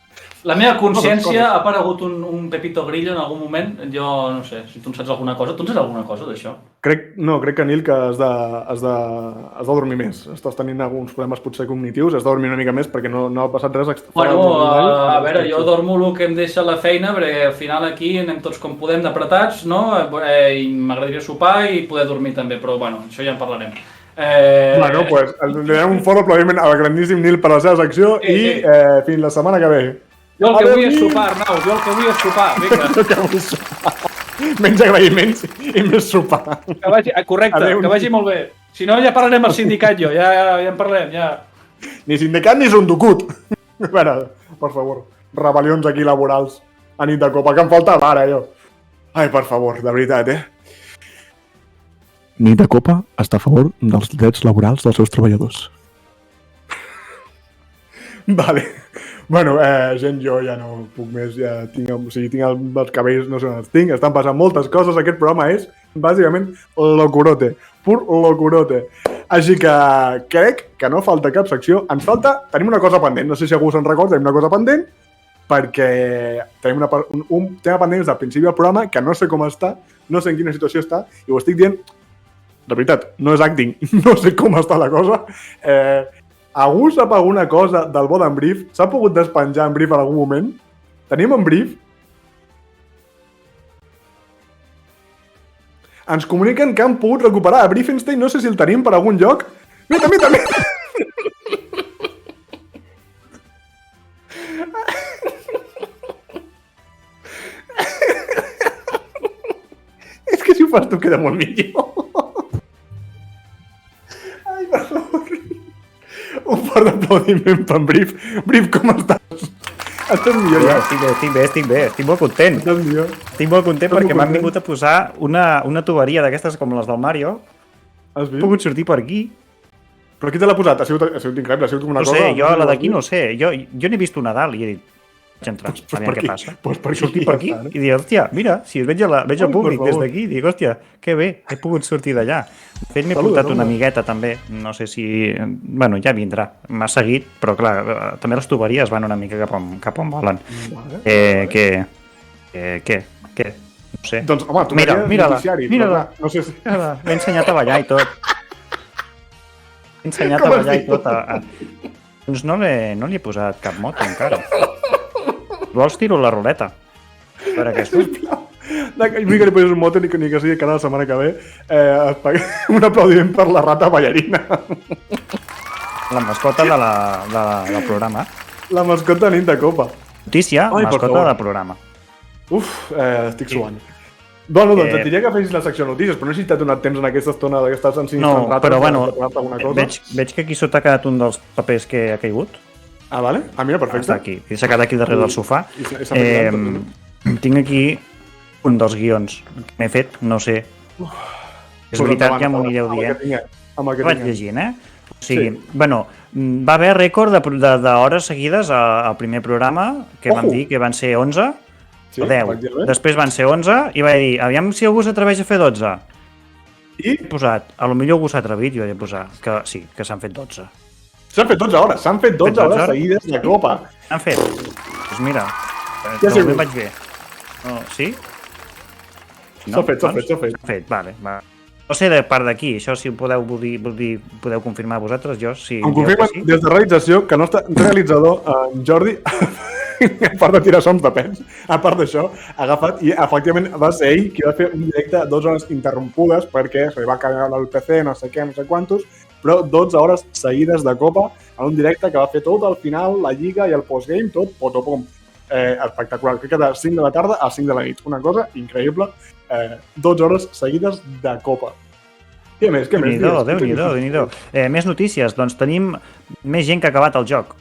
La meva consciència ha aparegut un Pepito Grillo en algun moment. Jo no sé, si tu en saps alguna cosa. Tu en saps alguna cosa d'això?
Crec, Nil, que has de dormir més. Estàs tenint alguns problemes potser cognitius, has de dormir una mica més perquè no ha passat res.
Bueno, a veure, jo dormo el que em deixa la feina, perquè al final aquí anem tots com podem d'apretats, no? I m'agradaria sopar i poder dormir també, però bueno, això ja en parlarem.
Bueno, pues li donem un fort aplaudiment al grandíssim Nil per la seva secció i fins la setmana que ve.
Jo el que vull és sopar, Arnau, jo el que vull és sopar, vinga.
Jo que vull sopar. Menys agraïments i més sopar.
Correcte, que vagi molt bé. Si no, ja parlarem al sindicat jo, ja en parlem, ja.
Ni sindicat ni sonducut. A veure, per favor, rebel·lions aquí laborals a nit de copa, que em faltava ara, jo. Ai, per favor, de veritat, Nit de copa està a favor dels drets laborals dels seus treballadors. Vale. Bueno, gent, jo ja no puc més, ja tinc els cabells, no sé on els tinc, estan passant moltes coses, aquest programa és, bàsicament, locurote, pur locurote. Així que crec que no falta cap secció, ens falta, tenim una cosa pendent, no sé si algú se'n recorda, tenim una cosa pendent, perquè tenim un tema pendent des del principi del programa, que no sé com està, no sé en quina situació està, i ho estic dient, de veritat, no és acting, no sé com està la cosa, algú sap alguna cosa del bo d'en Brief? S'ha pogut despenjar en Brief en algun moment? Tenim en Brief? Ens comuniquen que han pogut recuperar a Briefenstein, no sé si el tenim per algun lloc. Mira! És que si ho fas tu queda molt millor. Ai, per favor. Un fort aplaudiment per en Brief. Brief, com estàs? Estàs millor ja?
Estic bé, estic molt content.
Estàs millor?
Estic molt content perquè m'han vingut a posar una tuberia d'aquestes com les del Mario.
Has vist?
He pogut sortir per aquí.
Però qui te l'ha posat? Ha sigut increïble, ha sigut una cosa...
No sé, jo la d'aquí no sé. Jo n'he vist una dalt i he dit, vaig entrar, aviam què passa.
Pues
sortir per aquí i dic, hòstia, mira, si veig el públic des d'aquí, dic, hòstia, que bé, he pogut sortir d'allà. De fet, m'he portat una amigueta també, no sé si... Bueno, ja vindrà, m'ha seguit, però clar, també les tuberies van una mica cap on volen. Què? No sé.
Doncs, home,
mira-la.
No sé si...
M'he ensenyat a ballar i tot. M'he ensenyat a ballar i tot. Doncs no li he posat cap moto encara. Vols tiro la ruleta? A veure què surt.
Vull que li posis un mote ni que sigui cada setmana que ve. Un aplaudiment per la rata ballarina.
La mascota del programa.
La mascota de nit de copa.
Notícia, mascota del programa.
Estic suant. Bueno, doncs et diria que fessis la secció de notícies, però no sé si t'ha donat temps en aquesta estona que estàs ensinistrat rates.
No, però bueno, veig que aquí sota ha quedat un dels papers que ha caigut.
Ah, vale? Ah, mira, perfecte.
Està aquí, s'ha quedat aquí darrere del sofà. Tinc aquí un dels guions que m'he fet, no sé. És veritat, ja m'ho anireu dient. Vaig llegint, O sigui, bueno, va haver rècord d'hores seguides al primer programa, que vam dir que van ser 11, o 10. Després van ser 11 i vaig dir, aviam si algú s'atreveix a fer 12. I he posat, a lo millor algú s'ha atrevit, jo he posat que sí, que s'han fet 12.
S'han fet 12 hores, s'han fet 12 hores seguides de copa.
S'han fet. Doncs mira, de moment vaig bé. Sí?
S'ha fet.
Vale. No sé de part d'aquí, això si ho podeu confirmar vosaltres, jo sí.
Em confirmen des de realització que el nostre realitzador, en Jordi, a part de tirar sons de pens, a part d'això, ha agafat i efectivament va ser ell qui va fer un directe 2 hores interrompudes perquè se li va caure el PC, no sé què, no sé quantos, però 12 hores seguides de copa en un directe que va fer tot al final, la lliga i el postgame, tot, potopom. Espectacular. Crec que de 5 de la tarda a 5 de la nit. Una cosa increïble. 12 hores seguides de copa. Què més?
Déu-n'hi-do. Més notícies. Doncs tenim més gent que ha acabat el joc.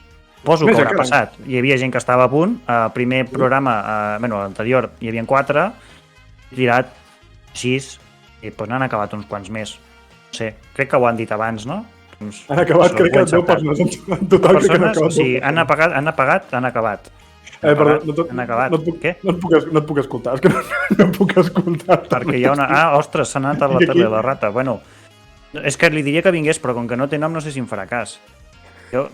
Poso que haurà passat. Hi havia gent que estava a punt. Primer programa, l'anterior, hi havia 4. He tirat 6. I doncs n'han acabat uns quants més. No sé, crec que ho han dit abans, no?
Han acabat, crec que 10 persones en total.
Sí, han acabat.
Perdó,
han acabat. Què?
No et puc escoltar, és que no puc escoltar.
Perquè hi ha una... Ostres, s'ha anat a la tele la rata. Bueno, és que li diria que vingués, però com que no té nom no sé si em farà cas. Jo,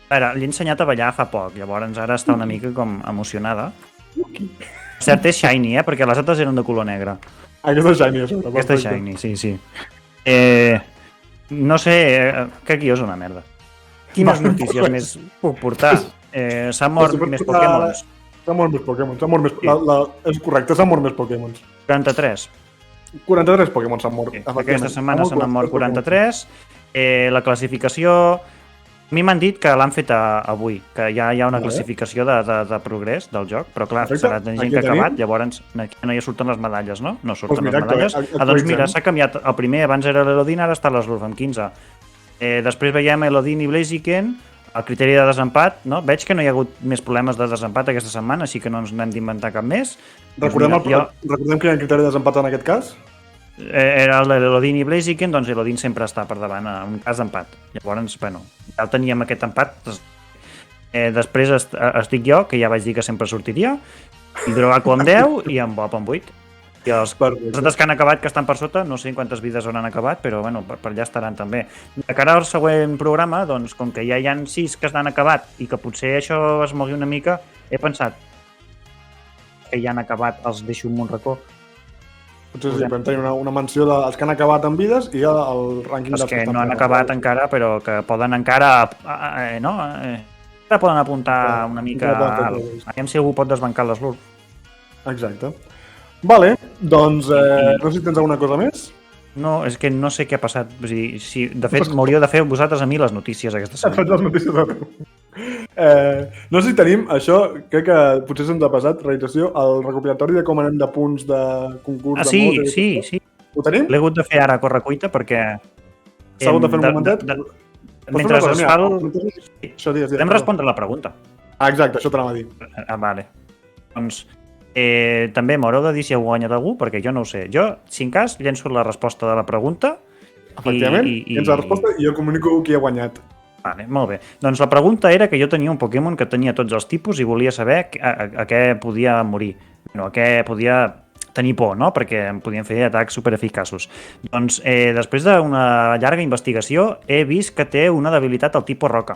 ara, li he ensenyat a ballar fa poc, llavors ara està una mica com emocionada. Cert, és shiny, perquè les altres eren de color negre.
Aquesta és shiny, això.
Aquesta és shiny, sí. No sé, crec que jo és una merda. Quines notícies més puc portar? S'han mort més Pokémons.
S'han mort més Pokémons. És correcte, s'han mort més Pokémons.
43.
43 Pokémons s'han mort.
Aquesta setmana se n'han mort 43. La classificació... A mi m'han dit que l'han fet avui, que ja hi ha una classificació de progrés del joc, però clar, serà de gent que ha acabat, llavors aquí no hi surten les medalles, no? No surten les medalles. Doncs mira, s'ha canviat. El primer abans era l'Elodin, ara està l'Slurf amb 15. Després veiem Elodin i Blaziken, el criteri de desempat, no? Veig que no hi ha hagut més problemes de desempat aquesta setmana, així que no ens n'hem d'inventar cap més.
Recordem que hi ha criteri de desempat en aquest cas?
Era el de l'Elodin i Blaziken, doncs Elodin sempre està per davant en un cas d'empat. Llavors, bueno, ja teníem aquest empat. Després estic jo, que ja vaig dir que sempre sortiria, Hidroaco amb 10 i en Bob amb 8. I els altres que han acabat, que estan per sota, no sé quantes vides hauran acabat, però bueno, per allà estaran també. De cara al següent programa, doncs, com que ja hi ha 6 que s'han acabat i que potser això es mogui una mica, he pensat que ja han acabat, els deixo un racó.
Potser sí, podem tenir una menció dels que han acabat en vides i el rànquing dels
que no han acabat encara, però que poden encara... no? Encara poden apuntar una mica alt. Aviam si algú pot desbancar l'Slurf.
Exacte. Vale, doncs no sé si tens alguna cosa més.
No, és que no sé què ha passat. O sigui, de fet, m'hauríeu de fer vosaltres a mi les notícies aquesta setmana.
Faig les notícies a tu. No sé si tenim això, crec que potser se'ns ha passat, realització, el recopilatori de com anem de punts de concurs.
Sí.
Ho tenim?
L'he hagut de fer ara a correcuita perquè...
S'ha hagut de fer un momentet?
Mentre es fa el... Podem respondre la pregunta.
Exacte, això t'anava a dir.
Vale. Doncs també m'haureu de dir si heu guanyat algú, perquè jo no ho sé. Jo, si en cas, llenço la resposta de la pregunta.
Efectivament, llenço la resposta i jo comunico qui ha guanyat.
Vale, molt bé. Doncs la pregunta era que jo tenia un Pokémon que tenia tots els tipus i volia saber a què podia morir. A què podia tenir por, no? Perquè em podien fer atacs supereficaços. Doncs després d'una llarga investigació he vist que té una debilitat al tipus roca.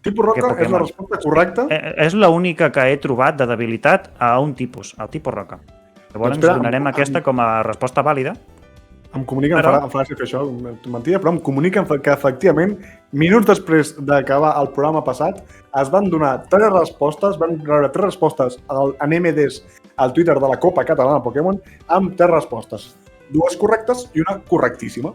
Tipus roca és la resposta correcta?
És l'única que he trobat de debilitat a un tipus, al tipus roca. Llavors ens donarem aquesta com a resposta vàlida.
Em comuniquen, em farà fer això, mentida, però em comuniquen que efectivament, minuts després d'acabar el programa passat, es van donar 3 respostes, van rebre 3 respostes en MDs al Twitter de la Copa Catalana Pokémon amb 3 respostes. 2 correctes i una correctíssima.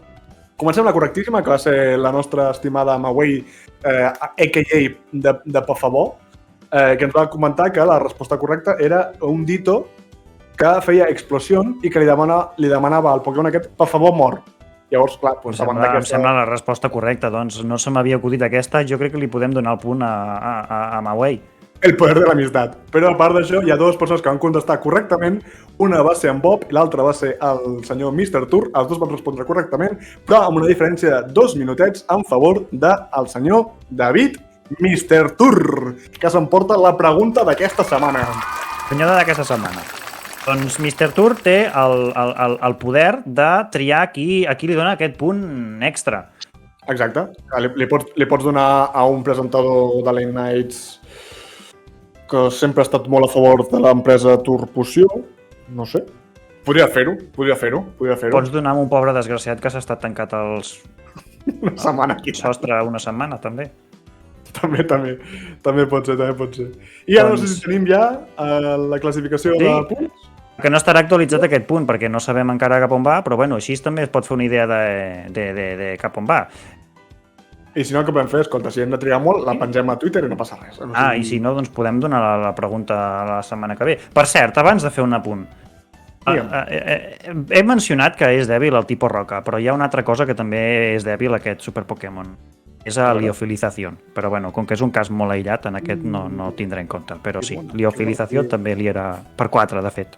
Comencem la correctíssima, que va ser la nostra estimada Mawei, a.k.a. de Pafabó, que ens va comentar que la resposta correcta era un Ditto que feia explosió i que li demanava al Pokémon aquest Pafabó mort. Llavors, clar, doncs davant d'aquesta...
Em sembla la resposta correcta, doncs no se m'havia acudit aquesta, jo crec que li podem donar el punt a Mawei.
El poder de l'amistat. Però a part d'això, hi ha 2 persones que van contestar correctament. Una va ser en Bob i l'altra va ser el senyor Mr. Tour. Els 2 van respondre correctament, però amb una diferència de 2 minutets en favor del senyor David Mr. Tour, que s'emporta la pregunta d'aquesta setmana.
Senyora d'aquesta setmana. Doncs Mr. Tour té el poder de triar a qui li dona aquest punt extra.
Exacte. Li pots donar a un presentador de Late Nights que sempre ha estat molt a favor de l'empresa Tour Poció, no sé. Podria fer-ho.
Pots donar a un pobre desgraciat que s'ha estat tancat als...
Una setmana aquí.
Sostre una setmana, també.
També pot ser. I ara no sé si tenim ja la classificació de punts.
Que no estarà actualitzat aquest punt, perquè no sabem encara cap on va, però bueno, així també es pot fer una idea de cap on va.
I si no, el que podem fer, escolta, si hem de triar molt, la pengem a Twitter i no passa res.
I si no, doncs podem donar la pregunta la setmana que ve. Per cert, abans de fer un apunt,
He mencionat que és dèbil el tipus roca, però hi ha una altra cosa que també és dèbil aquest Super Pokémon. És la liofilització. Però bueno, com que és un cas molt aïllat, en aquest no ho tindré en compte. Però sí, liofilització també li era per 4, de fet.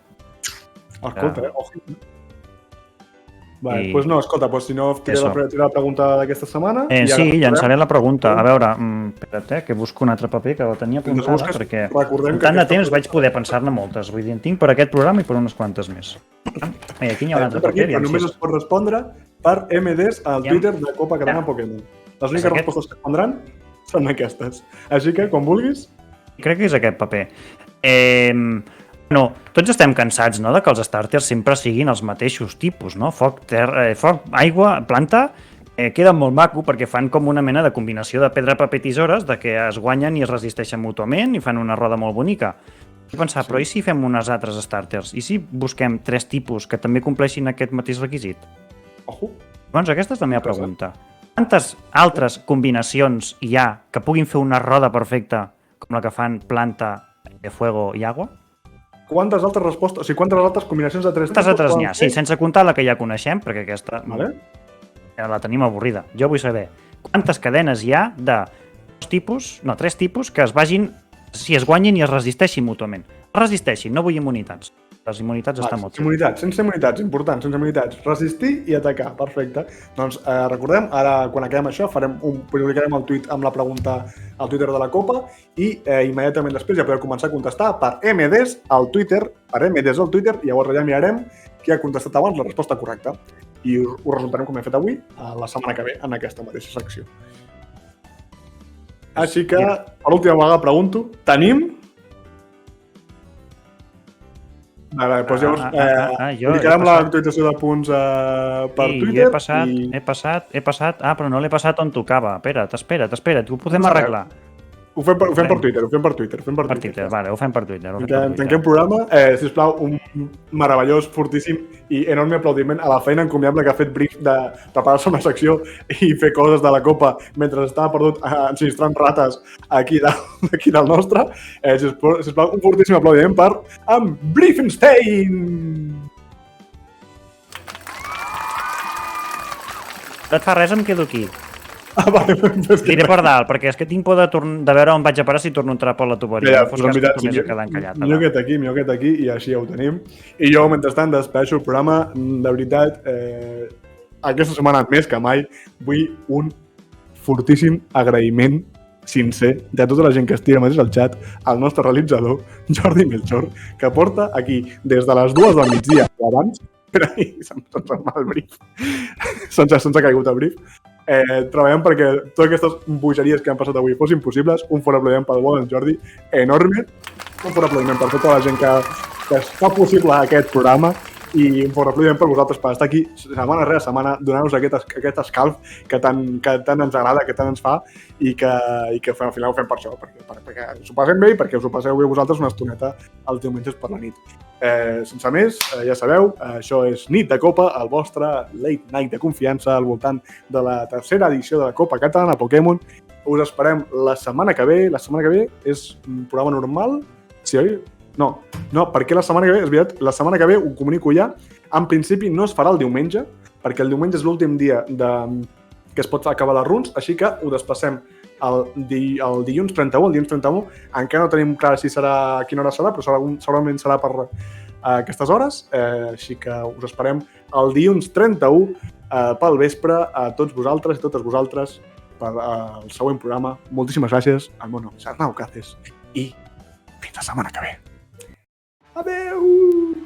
Escolta, ojito. Vale, doncs no, escolta, si no tiré la pregunta d'aquesta setmana...
Sí, llançaré la pregunta. A veure, espera't, que busco un altre paper que la tenia apuntada, perquè en tant de temps vaig poder pensar-ne moltes. Vull dir, en tinc per aquest programa i per unes quantes més. Aquí hi ha un altre paper.
Però només es pot respondre per MDs al Twitter de Copa Catalana Pokémon. Les úniques respostes que respondran són aquestes. Així que, com vulguis...
Crec que és aquest paper. No, tots estem cansats, no?, de que els starters sempre siguin els mateixos tipus, no? Foc, aigua, planta, queden molt maco perquè fan com una mena de combinació de pedra, paper, tisores, de que es guanyen i es resisteixen mútuament i fan una roda molt bonica. He pensat, però i si fem unes altres starters? I si busquem 3 tipus que també compleixin aquest mateix requisit?
Ojo.
Doncs aquesta és la meva pregunta. Quantes altres combinacions hi ha que puguin fer una roda perfecta com la que fan planta, fuego i aigua?
Quantes altres respostes, o sigui, quantes altres combinacions de 3 tipus?
Quantes altres n'hi ha? Sí, sense comptar la que ja coneixem, perquè aquesta la tenim avorrida. Jo vull saber quantes cadenes hi ha de 3 tipus que es vagin, si es guanyin i es resisteixin mútuament. Resisteixin, no vull immunitats. Les immunitats estan molt...
Sense immunitats, important, sense immunitats. Resistir i atacar, perfecte. Doncs recordem, ara quan acabem això publicarem el tuit amb la pregunta al Twitter de la Copa i immediatament després ja podeu començar a contestar per MDs al Twitter, i llavors ja mirarem qui ha contestat abans la resposta correcta i ho resultarem com hem fet avui la setmana que ve en aquesta mateixa secció. Així que, per l'última vegada pregunto, tenim... Vale, doncs llavors publicarem l'actualització de punts per Twitter.
He passat, però no l'he passat on tocava. Espera't, ho podem arreglar.
Ho fem per Twitter, ho fem per Twitter.
Vale, ho fem per Twitter.
Tanquem programa. Sisplau, un meravellós, fortíssim i enorme aplaudiment a la feina encomiable que ha fet Brief de preparar-se una secció i fer coses de la Copa mentre estava perdut enregistrant rates aquí del nostre. Sisplau, un fortíssim aplaudiment per en Briefenstein!
No et fa res, em quedo aquí. Diré per dalt, perquè és que tinc por de veure on vaig a parar si torno a entrar per la tuberia. No fos cas que tornés a quedar encallat.
Millor que aquí, i així ja ho tenim. I jo, mentrestant, despedeixo el programa. De veritat, aquesta setmana més que mai vull un fortíssim agraïment sincer de tota la gent que estigui mateix al xat, al nostre realitzador, Jordi Melchor, que porta aquí des de les 2 del migdia o abans, per ahir se'ns va el brief, se'ns ha caigut el brief, treballant perquè totes aquestes bogeries que han passat avui fossin possibles. Un fort aplaudiment pel bon Jordi, enorme. Un fort aplaudiment per tota la gent que fa possible aquest programa i un fort aplaudiment per vosaltres per estar aquí setmana rere setmana, donant-nos aquest escalf que tant ens agrada, que tant ens fa i que al final ho fem per això, perquè us ho passem bé i perquè us ho passeu bé vosaltres una estoneta els diumenges per la nit. Sense més, ja sabeu, això és Nit de Copa, el vostre late night de confiança al voltant de la tercera edició de la Copa Catalana Pokémon. Us esperem la setmana que ve. La setmana que ve és un programa normal? Sí, oi? No, perquè la setmana que ve, és veritat, la setmana que ve, ho comunico ja, en principi no es farà el diumenge, perquè el diumenge és l'últim dia que es pot acabar les runs, així que ho desplacem el dilluns 31, el dilluns 31, encara no tenim clar si serà a quina hora serà, però segurament serà per aquestes hores, així que us esperem el dilluns 31 pel vespre a tots vosaltres i totes vosaltres per al següent programa. Moltíssimes gràcies, el meu nom és Arnau Cáceres i fins la setmana que ve. Adeu!